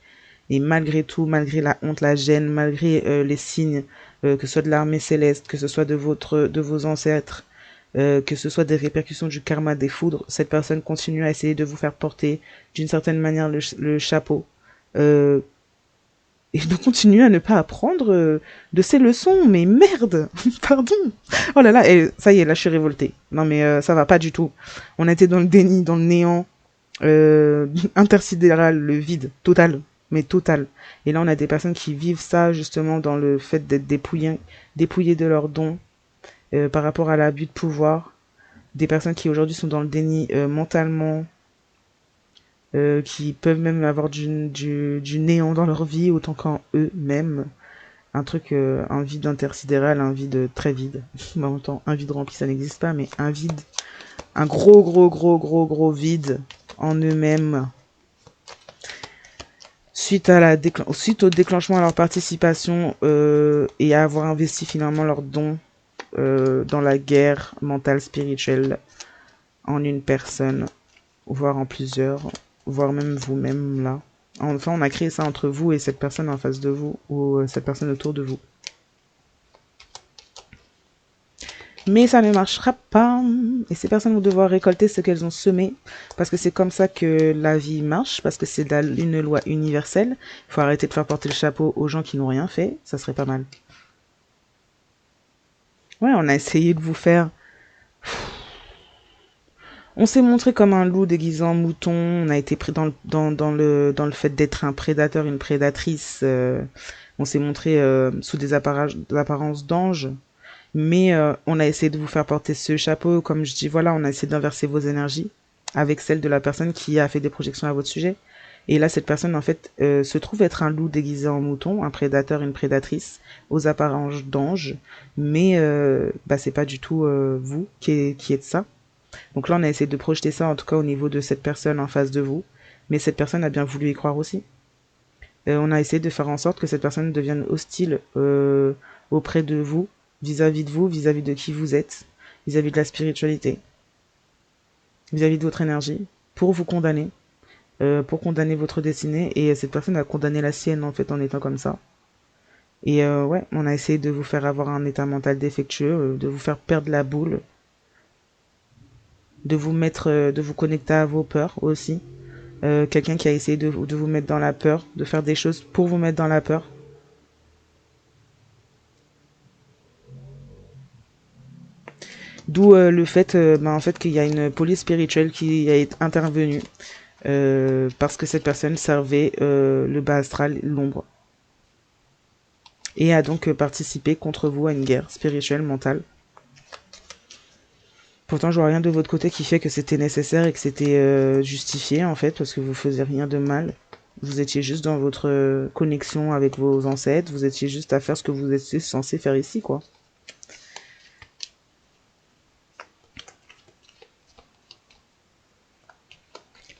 Et malgré tout, malgré la honte, la gêne, malgré les signes, que ce soit de l'armée céleste, que ce soit de vos ancêtres, que ce soit des répercussions du karma, des foudres, cette personne continue à essayer de vous faire porter d'une certaine manière le chapeau. Euh, et de continuer à ne pas apprendre de ces leçons. Mais merde, pardon. Oh là là, et ça y est, là je suis révoltée. Non mais ça va pas du tout. On était dans le déni, dans le néant intersidéral, le vide total, mais total. Et là on a des personnes qui vivent ça justement dans le fait d'être dépouillées de leurs dons par rapport à l'abus de pouvoir. Des personnes qui aujourd'hui sont dans le déni mentalement, qui peuvent même avoir du néant dans leur vie autant qu'en eux-mêmes. Un truc, un vide intersidéral, un vide très vide. Mais en même temps, un vide rempli, ça n'existe pas, mais un vide, un gros vide en eux-mêmes. suite au déclenchement à leur participation et à avoir investi finalement leurs dons dans la guerre mentale spirituelle en une personne, voire en plusieurs, voire même vous-même là. Enfin, on a créé ça entre vous et cette personne en face de vous ou cette personne autour de vous. Mais ça ne marchera pas. Et ces personnes vont devoir récolter ce qu'elles ont semé. Parce que c'est comme ça que la vie marche. Parce que c'est une loi universelle. Il faut arrêter de faire porter le chapeau aux gens qui n'ont rien fait. Ça serait pas mal. Ouais, on a essayé de vous faire... On s'est montré comme un loup déguisé en mouton. On a été pris dans le fait d'être un prédateur, une prédatrice. On s'est montré sous des apparences d'ange. Mais on a essayé de vous faire porter ce chapeau. Comme je dis, voilà, on a essayé d'inverser vos énergies avec celle de la personne qui a fait des projections à votre sujet. Et là, cette personne, en fait, se trouve être un loup déguisé en mouton, un prédateur, une prédatrice, aux apparences d'ange. Mais bah, c'est pas du tout vous qui êtes ça. Donc là, on a essayé de projeter ça, en tout cas au niveau de cette personne en face de vous. Mais cette personne a bien voulu y croire aussi. On a essayé de faire en sorte que cette personne devienne hostile auprès de vous, vis-à-vis de vous, vis-à-vis de qui vous êtes, vis-à-vis de la spiritualité, vis-à-vis de votre énergie, pour vous condamner, pour condamner votre destinée. Et cette personne a condamné la sienne, en fait, en étant comme ça. Et ouais, on a essayé de vous faire avoir un état mental défectueux, de vous faire perdre la boule, de vous connecter à vos peurs aussi. Quelqu'un qui a essayé de vous mettre dans la peur, de faire des choses pour vous mettre dans la peur. D'où le fait, en fait qu'il y a une police spirituelle qui est intervenue parce que cette personne servait le bas astral, l'ombre, et a donc participé contre vous à une guerre spirituelle, mentale. Pourtant, je vois rien de votre côté qui fait que c'était nécessaire et que c'était justifié en fait, parce que vous faisiez rien de mal. Vous étiez juste dans votre connexion avec vos ancêtres, vous étiez juste à faire ce que vous étiez censé faire ici, quoi.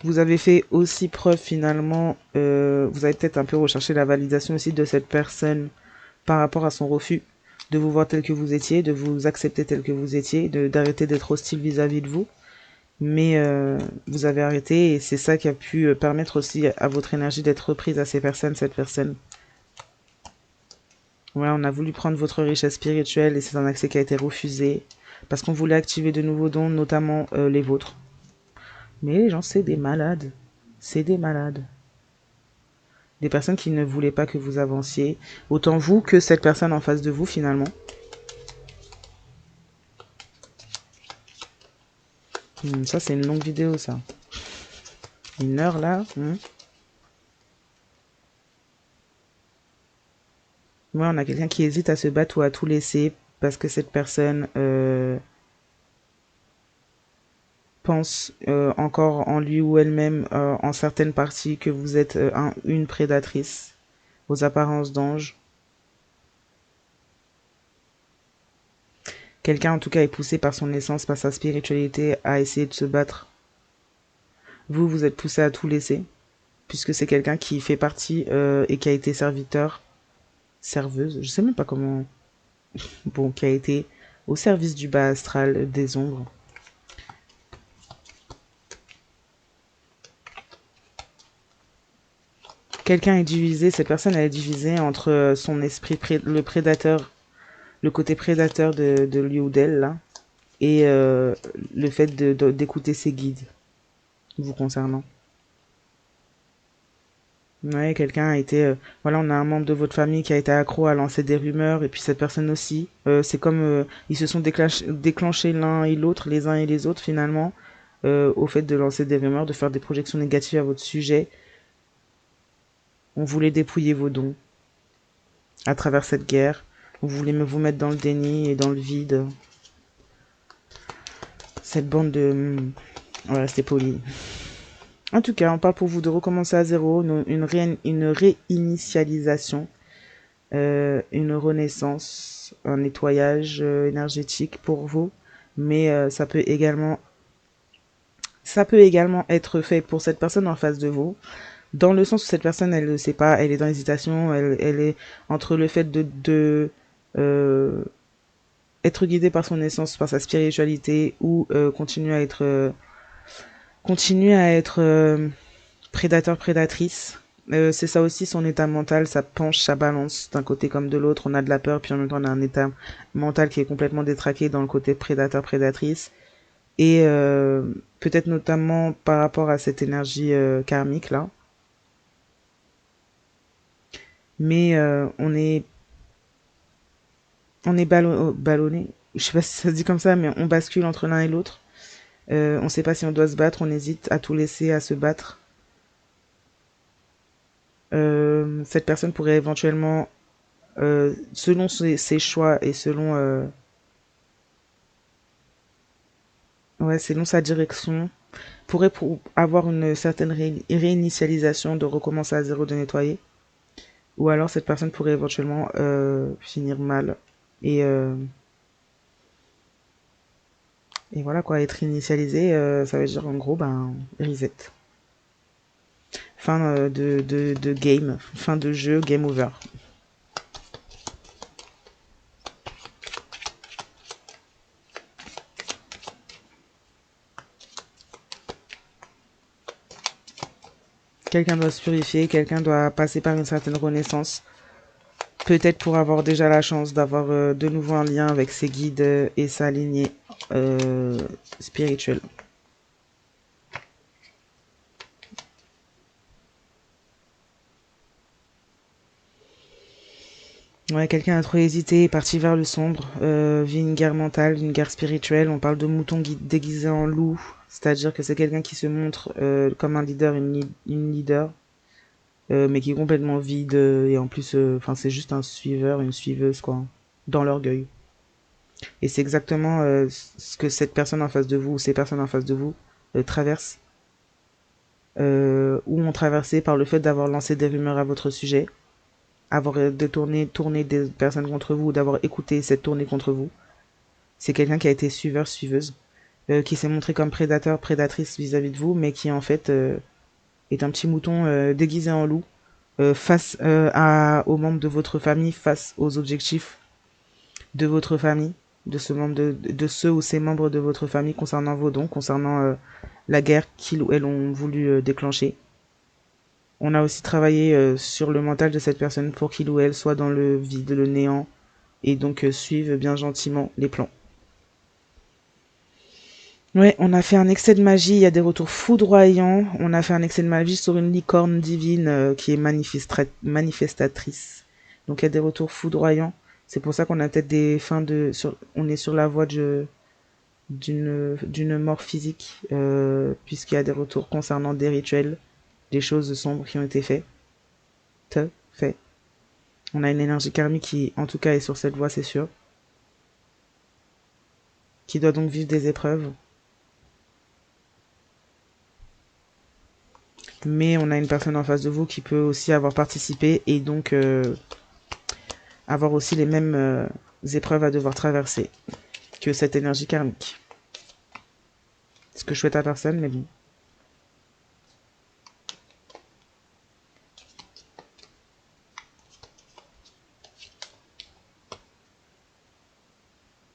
Vous avez fait aussi preuve finalement, vous avez peut-être un peu recherché la validation aussi de cette personne par rapport à son refus de vous voir tel que vous étiez, de vous accepter tel que vous étiez, d'arrêter d'être hostile vis-à-vis de vous. Mais vous avez arrêté et c'est ça qui a pu permettre aussi à votre énergie d'être reprise à ces personnes, cette personne. Ouais, on a voulu prendre votre richesse spirituelle et c'est un accès qui a été refusé parce qu'on voulait activer de nouveaux dons, notamment les vôtres. Mais les gens, c'est des malades. C'est des malades. Des personnes qui ne voulaient pas que vous avanciez, autant vous que cette personne en face de vous finalement. Ça, c'est une longue vidéo, ça. 1 heure, là. Ouais, on a quelqu'un qui hésite à se battre ou à tout laisser parce que cette personne pense encore en lui ou elle-même, en certaines parties, que vous êtes une prédatrice aux apparences d'ange. Quelqu'un, en tout cas, est poussé par son essence, par sa spiritualité, à essayer de se battre. Vous, vous êtes poussé à tout laisser, puisque c'est quelqu'un qui fait partie et qui a été serviteur, serveuse, je sais même pas comment... Bon, qui a été au service du bas astral des ombres. Quelqu'un est divisé, cette personne elle est divisée entre son esprit, le prédateur, le côté prédateur de lui ou d'elle, là, et le fait d'écouter ses guides, vous concernant. Ouais, quelqu'un a été... voilà, on a un membre de votre famille qui a été accro à lancer des rumeurs, et puis cette personne aussi. C'est comme ils se sont déclenchés l'un et l'autre, les uns et les autres, finalement, au fait de lancer des rumeurs, de faire des projections négatives à votre sujet. On voulait dépouiller vos dons à travers cette guerre. On voulait vous mettre dans le déni et dans le vide. Cette bande de... On va rester poli. En tout cas, on parle pour vous de recommencer à zéro, une réinitialisation, une renaissance, un nettoyage énergétique pour vous. Mais ça peut également être fait pour cette personne en face de vous. Dans le sens où cette personne, elle ne sait pas, elle est dans l'hésitation, elle est entre le fait euh, être guidée par son essence, par sa spiritualité, ou continuer à être prédateur, prédatrice. C'est ça aussi son état mental, ça penche, ça balance d'un côté comme de l'autre. On a de la peur, puis en même temps on a un état mental qui est complètement détraqué dans le côté prédateur, prédatrice. Et peut-être notamment par rapport à cette énergie karmique là. Mais on est ballonné. Je sais pas si ça se dit comme ça, mais on bascule entre l'un et l'autre. On sait pas si on doit se battre, on hésite à tout laisser, à se battre. Cette personne pourrait éventuellement, selon ses choix et selon sa direction, pourrait avoir une certaine réinitialisation, de recommencer à zéro, de nettoyer. Ou alors cette personne pourrait éventuellement finir mal. Et, euh, et voilà quoi, être initialisé, ça veut dire en gros, ben, reset. Fin de game, fin de jeu, game over. Quelqu'un doit se purifier, quelqu'un doit passer par une certaine renaissance. Peut-être pour avoir déjà la chance d'avoir de nouveau un lien avec ses guides et sa lignée euh, spirituelle. Ouais, quelqu'un a trop hésité, est parti vers le sombre, vit une guerre mentale, une guerre spirituelle. On parle de mouton déguisé en loup, c'est-à-dire que c'est quelqu'un qui se montre comme un leader, une leader, mais qui est complètement vide et en plus, enfin, c'est juste un suiveur, une suiveuse quoi, dans l'orgueil. Et c'est exactement ce que cette personne en face de vous ou ces personnes en face de vous traversent ou ont traversé par le fait d'avoir lancé des rumeurs à votre sujet, avoir tourné des personnes contre vous ou d'avoir écouté cette tournée contre vous. C'est quelqu'un qui a été suiveur, suiveuse, qui s'est montré comme prédateur, prédatrice vis-à-vis de vous, mais qui en fait est un petit mouton déguisé en loup face aux membres de votre famille, face aux objectifs de votre famille, de de ceux ou ces membres de votre famille concernant vos dons, concernant la guerre qu'ils ou elles ont voulu déclencher. On a aussi travaillé sur le mental de cette personne pour qu'il ou elle soit dans le vide, le néant, et donc suive bien gentiment les plans. Ouais, on a fait un excès de magie, il y a des retours foudroyants. On a fait un excès de magie sur une licorne divine qui est manifestatrice. Donc il y a des retours foudroyants. C'est pour ça qu'on a peut-être des fins on est sur la voie d'une mort physique, puisqu'il y a des retours concernant des rituels, des choses sombres qui ont été faites. Fait. On a une énergie karmique qui, en tout cas, est sur cette voie, c'est sûr. Qui doit donc vivre des épreuves. Mais on a une personne en face de vous qui peut aussi avoir participé et donc avoir aussi les mêmes épreuves à devoir traverser que cette énergie karmique. Ce que je souhaite à personne, mais bon.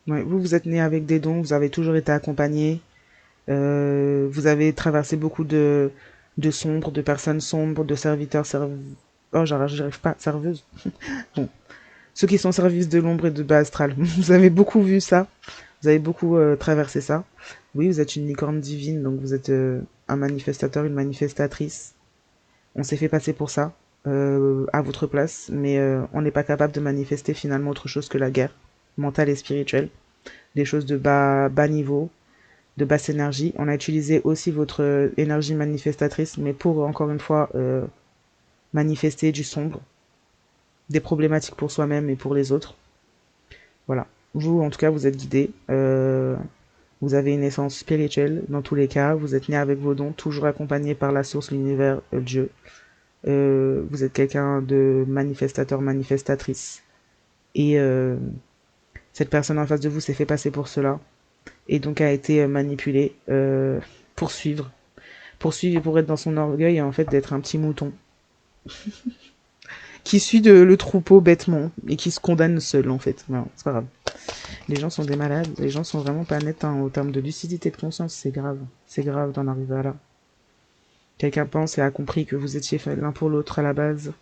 Ouais, vous êtes né avec des dons, vous avez toujours été accompagné, vous avez traversé beaucoup de sombres, de personnes sombres, de serviteurs, oh, j'arrive pas, serveuses. Bon, ceux qui sont au service de l'ombre et de bas astral. Vous avez beaucoup vu ça. Vous avez beaucoup traversé ça. Oui, vous êtes une licorne divine, donc vous êtes un manifestateur, une manifestatrice. On s'est fait passer pour ça, à votre place, mais on n'est pas capable de manifester finalement autre chose que la guerre mentale et spirituelle. Des choses de bas niveau, de basse énergie. On a utilisé aussi votre énergie manifestatrice, mais pour, encore une fois, manifester du sombre, des problématiques pour soi-même et pour les autres. Voilà. Vous, en tout cas, vous êtes guidé. Vous avez une essence spirituelle dans tous les cas. Vous êtes né avec vos dons, toujours accompagné par la source, l'univers, Dieu. Vous êtes quelqu'un de manifestateur, manifestatrice. Et cette personne en face de vous s'est fait passer pour cela. Et donc a été manipulée pour suivre. pour être dans son orgueil et en fait d'être un petit mouton qui suit le troupeau bêtement et qui se condamne seul en fait. Non, c'est pas grave. Les gens sont des malades, les gens sont vraiment pas nets hein, au terme de lucidité de conscience, c'est grave d'en arriver à là. Quelqu'un pense et a compris que vous étiez faits l'un pour l'autre à la base.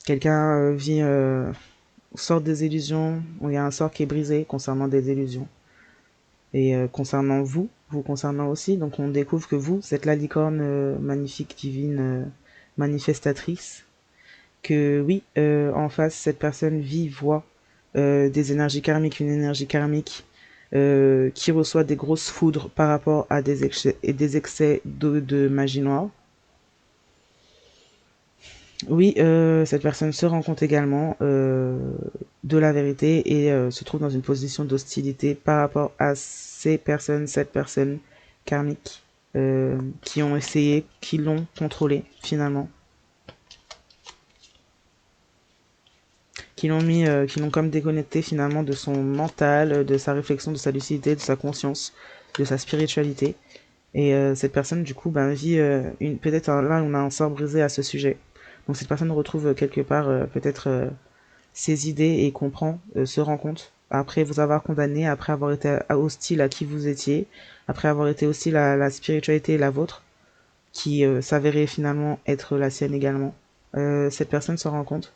Quelqu'un sort des illusions, il y a un sort qui est brisé concernant des illusions. Et concernant vous concernant aussi, donc on découvre que vous êtes la licorne magnifique, divine, manifestatrice, que oui, en face, cette personne vit, voit des énergies karmiques, une énergie karmique qui reçoit des grosses foudres par rapport à des excès de magie noire. Oui, cette personne se rend compte également de la vérité et se trouve dans une position d'hostilité par rapport à cette personne karmique qui ont essayé, qui l'ont contrôlé finalement, qui l'ont comme déconnecté finalement de son mental, de sa réflexion, de sa lucidité, de sa conscience, de sa spiritualité. Et cette personne, du coup, ben, vit peut-être là, on a un sort brisé à ce sujet. Donc cette personne retrouve quelque part peut-être ses idées et comprend, se rend compte, après vous avoir condamné, après avoir été hostile à qui vous étiez, après avoir été hostile à la spiritualité et la vôtre, qui s'avérait finalement être la sienne également. Cette personne se rend compte,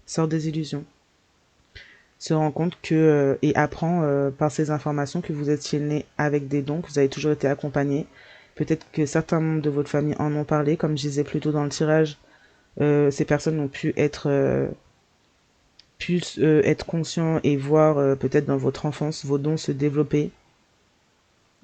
sort des illusions, se rend compte que et apprend par ces informations que vous étiez né avec des dons, que vous avez toujours été accompagné. Peut-être que certains membres de votre famille en ont parlé, comme je disais plus tôt dans le tirage. Ces personnes ont pu être conscients et voir peut-être dans votre enfance vos dons se développer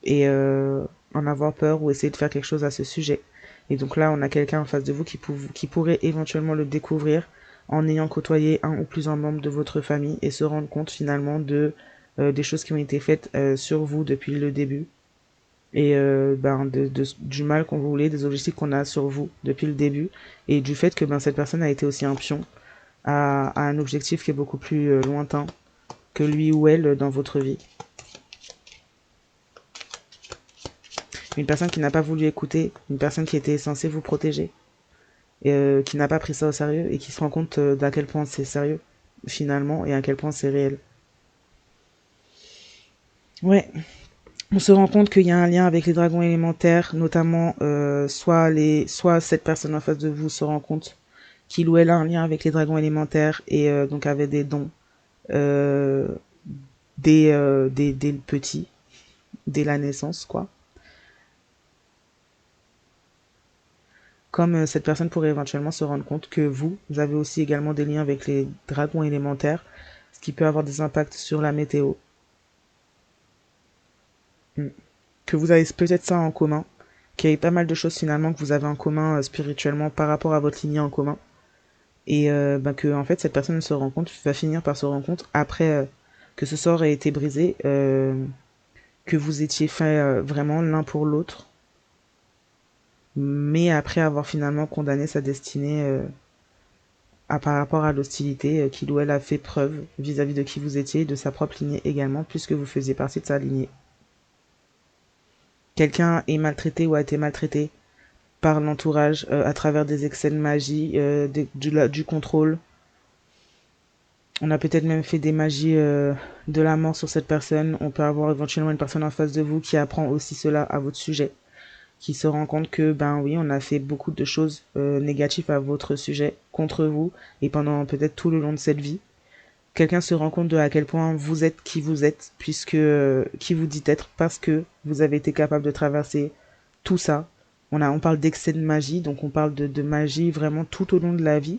et en avoir peur ou essayer de faire quelque chose à ce sujet. Et donc là, on a quelqu'un en face de vous qui pourrait éventuellement le découvrir en ayant côtoyé un ou plusieurs membres de votre famille et se rendre compte finalement des choses qui ont été faites sur vous depuis le début et du mal qu'on voulait, des objectifs qu'on a sur vous depuis le début et du fait que cette personne a été aussi un pion à un objectif qui est beaucoup plus lointain que lui ou elle dans votre vie. Une personne qui n'a pas voulu écouter, une personne qui était censée vous protéger, et qui n'a pas pris ça au sérieux et qui se rend compte d'à quel point c'est sérieux finalement et à quel point c'est réel. Ouais, on se rend compte qu'il y a un lien avec les dragons élémentaires, notamment soit cette personne en face de vous se rend compte qu'il ou elle a un lien avec les dragons élémentaires et donc avait des dons euh, dès le petit, dès la naissance quoi. Comme cette personne pourrait éventuellement se rendre compte que vous avez aussi également des liens avec les dragons élémentaires, ce qui peut avoir des impacts sur la météo. Mm. Que vous avez peut-être ça en commun, qu'il y a pas mal de choses finalement que vous avez en commun spirituellement par rapport à votre lignée en commun. Et que en fait cette personne se rend compte, va finir par se rendre compte après que ce sort ait été brisé, que vous étiez fait vraiment l'un pour l'autre, mais après avoir finalement condamné sa destinée par rapport à l'hostilité qu'il ou elle a fait preuve vis-à-vis de qui vous étiez et de sa propre lignée également, puisque vous faisiez partie de sa lignée. Quelqu'un est maltraité ou a été maltraité par l'entourage à travers des excès de magie, du contrôle. On a peut-être même fait des magies de la mort sur cette personne. On peut avoir éventuellement une personne en face de vous qui apprend aussi cela à votre sujet, qui se rend compte que, ben oui, on a fait beaucoup de choses négatives à votre sujet, contre vous, et pendant peut-être tout le long de cette vie. Quelqu'un se rend compte de à quel point vous êtes qui vous êtes, puisque qui vous dites être, parce que vous avez été capable de traverser tout ça. On parle d'excès de magie, donc on parle de magie vraiment tout au long de la vie,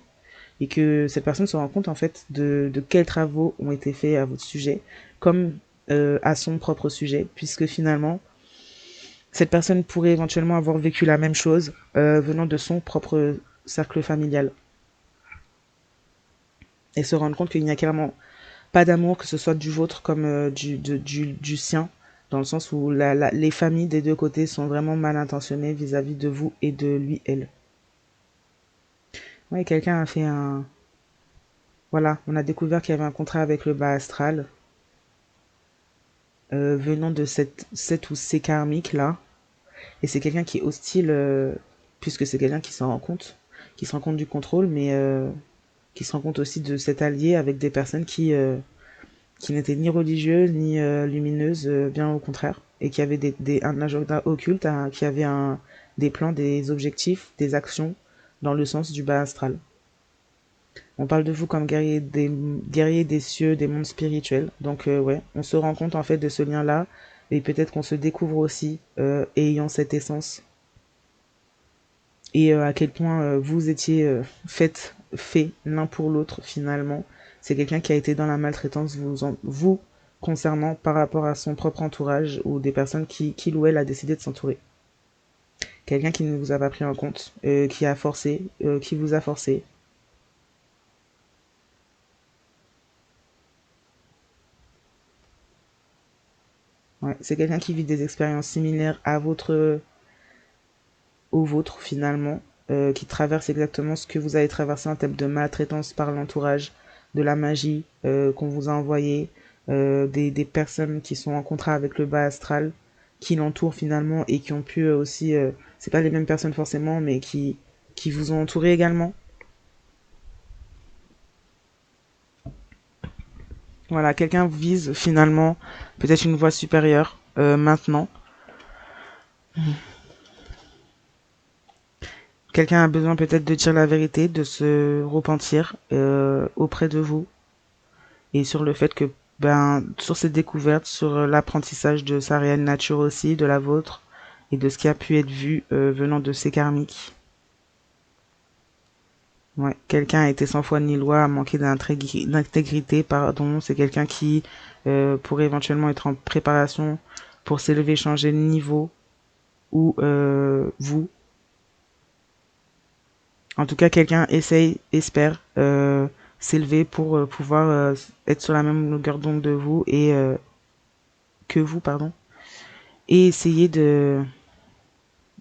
et que cette personne se rend compte en fait de quels travaux ont été faits à votre sujet, comme à son propre sujet, puisque finalement, cette personne pourrait éventuellement avoir vécu la même chose venant de son propre cercle familial, et se rendre compte qu'il n'y a clairement pas d'amour, que ce soit du vôtre comme du sien, dans le sens où les familles des deux côtés sont vraiment mal intentionnées vis-à-vis de vous et de lui, elle. Ouais, quelqu'un a fait un... Voilà, on a découvert qu'il y avait un contrat avec le bas astral, venant de cette ou ces karmiques là, Et c'est quelqu'un qui est hostile, puisque c'est quelqu'un qui se rend compte du contrôle, mais qui se rend compte aussi de cet allié avec des personnes qui n'étaient ni religieuses ni lumineuses, bien au contraire, et qui avaient un agenda occulte, qui avait des plans, des objectifs, des actions dans le sens du bas astral. On parle de vous comme guerrier des cieux, des mondes spirituels. Donc ouais, on se rend compte en fait de ce lien-là, et peut-être qu'on se découvre aussi ayant cette essence, et à quel point vous étiez fait l'un pour l'autre finalement. C'est quelqu'un qui a été dans la maltraitance vous concernant par rapport à son propre entourage ou des personnes qui ou elle a décidé de s'entourer. Quelqu'un qui ne vous a pas pris en compte, qui a forcé, qui vous a forcé. Ouais, c'est quelqu'un qui vit des expériences similaires aux vôtres finalement, qui traverse exactement ce que vous avez traversé en termes de maltraitance par l'entourage, de la magie qu'on vous a envoyée, des personnes qui sont en contrat avec le bas astral, qui l'entourent finalement et qui ont pu aussi, c'est pas les mêmes personnes forcément, mais qui vous ont entouré également. Voilà, quelqu'un vise finalement peut-être une voie supérieure maintenant. Quelqu'un a besoin peut-être de dire la vérité, de se repentir auprès de vous et sur le fait que ben sur cette découverte, sur l'apprentissage de sa réelle nature aussi, de la vôtre et de ce qui a pu être vu venant de ses karmiques. Ouais, quelqu'un a été sans foi ni loi, a manqué d'intégrité, pardon. C'est quelqu'un qui pourrait éventuellement être en préparation pour s'élever, changer de niveau ou vous. En tout cas, quelqu'un essaye, espère s'élever pour pouvoir être sur la même longueur d'onde de vous et que vous, pardon, et essayer de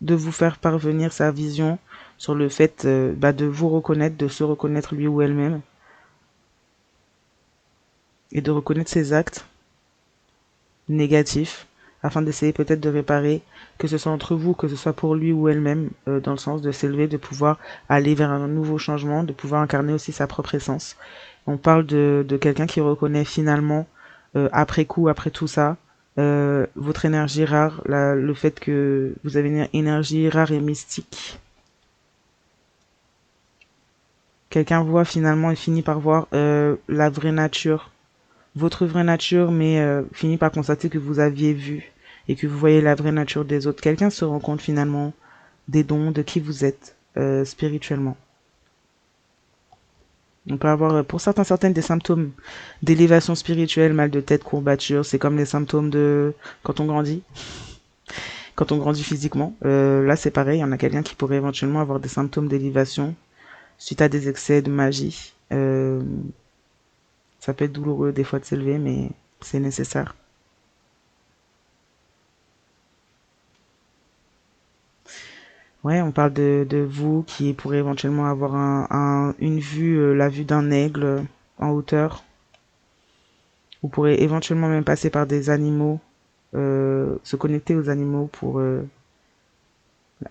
vous faire parvenir sa vision sur le fait de vous reconnaître, de se reconnaître lui ou elle-même et de reconnaître ses actes négatifs afin d'essayer peut-être de réparer, que ce soit entre vous, que ce soit pour lui ou elle-même, dans le sens de s'élever, de pouvoir aller vers un nouveau changement, de pouvoir incarner aussi sa propre essence. On parle de quelqu'un qui reconnaît finalement, après coup, après tout ça, votre énergie rare, le fait que vous avez une énergie rare et mystique. Quelqu'un voit finalement et finit par voir la vraie nature, votre vraie nature, mais finit par constater que vous aviez vu et que vous voyez la vraie nature des autres. Quelqu'un se rend compte finalement des dons, de qui vous êtes spirituellement. On peut avoir pour certaines des symptômes d'élévation spirituelle, mal de tête, courbature. C'est comme les symptômes de quand on grandit, quand on grandit physiquement. Là, c'est pareil. Il y en a quelqu'un qui pourrait éventuellement avoir des symptômes d'élévation suite à des excès de magie. Ça peut être douloureux des fois de s'élever, mais c'est nécessaire. Ouais, on parle de vous qui pourrez éventuellement avoir une vue, la vue d'un aigle en hauteur. Vous pourrez éventuellement même passer par des animaux, se connecter aux animaux pour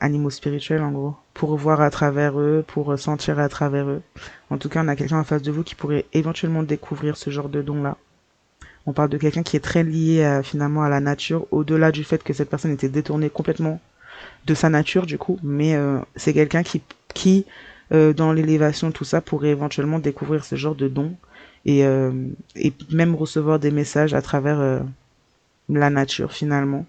animaux spirituels en gros, pour voir à travers eux, pour sentir à travers eux. En tout cas, on a quelqu'un en face de vous qui pourrait éventuellement découvrir ce genre de don-là. On parle de quelqu'un qui est très lié finalement à la nature, au-delà du fait que cette personne était détournée complètement de sa nature du coup, mais c'est quelqu'un qui dans l'élévation tout ça pourrait éventuellement découvrir ce genre de don et et même recevoir des messages à travers la nature finalement.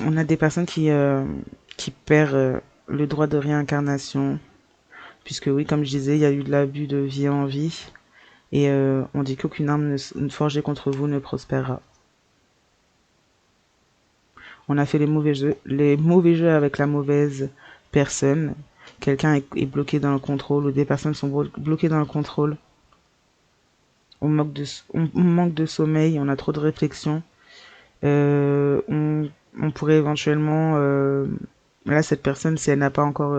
On a des personnes qui perdent le droit de réincarnation, puisque oui, comme je disais, il y a eu de l'abus de vie en vie, et on dit qu'aucune arme forgée contre vous ne prospérera. On a fait les mauvais jeux avec la mauvaise personne. Quelqu'un est bloqué dans le contrôle ou des personnes sont bloquées dans le contrôle. On manque de sommeil, on a trop de réflexion. On pourrait éventuellement, là, cette personne, si elle n'a pas encore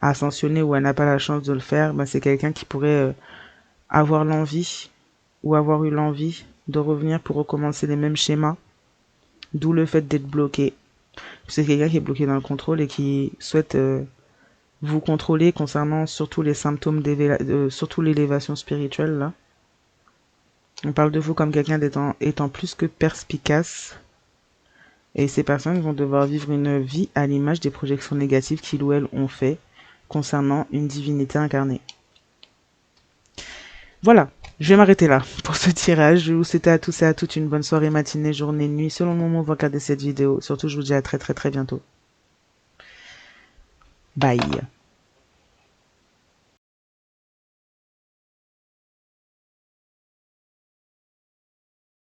ascensionné ou elle n'a pas la chance de le faire, bah, c'est quelqu'un qui pourrait avoir l'envie ou avoir eu l'envie de revenir pour recommencer les mêmes schémas, d'où le fait d'être bloqué. C'est quelqu'un qui est bloqué dans le contrôle et qui souhaite vous contrôler concernant surtout les symptômes surtout l'élévation spirituelle là. On parle de vous comme quelqu'un étant plus que perspicace. Et ces personnes vont devoir vivre une vie à l'image des projections négatives qu'ils ou elles ont fait concernant une divinité incarnée. Voilà, je vais m'arrêter là pour ce tirage. Je vous souhaite à tous et à toutes une bonne soirée, matinée, journée, nuit, selon le moment où vous regardez cette vidéo. Surtout, je vous dis à très très très bientôt. Bye.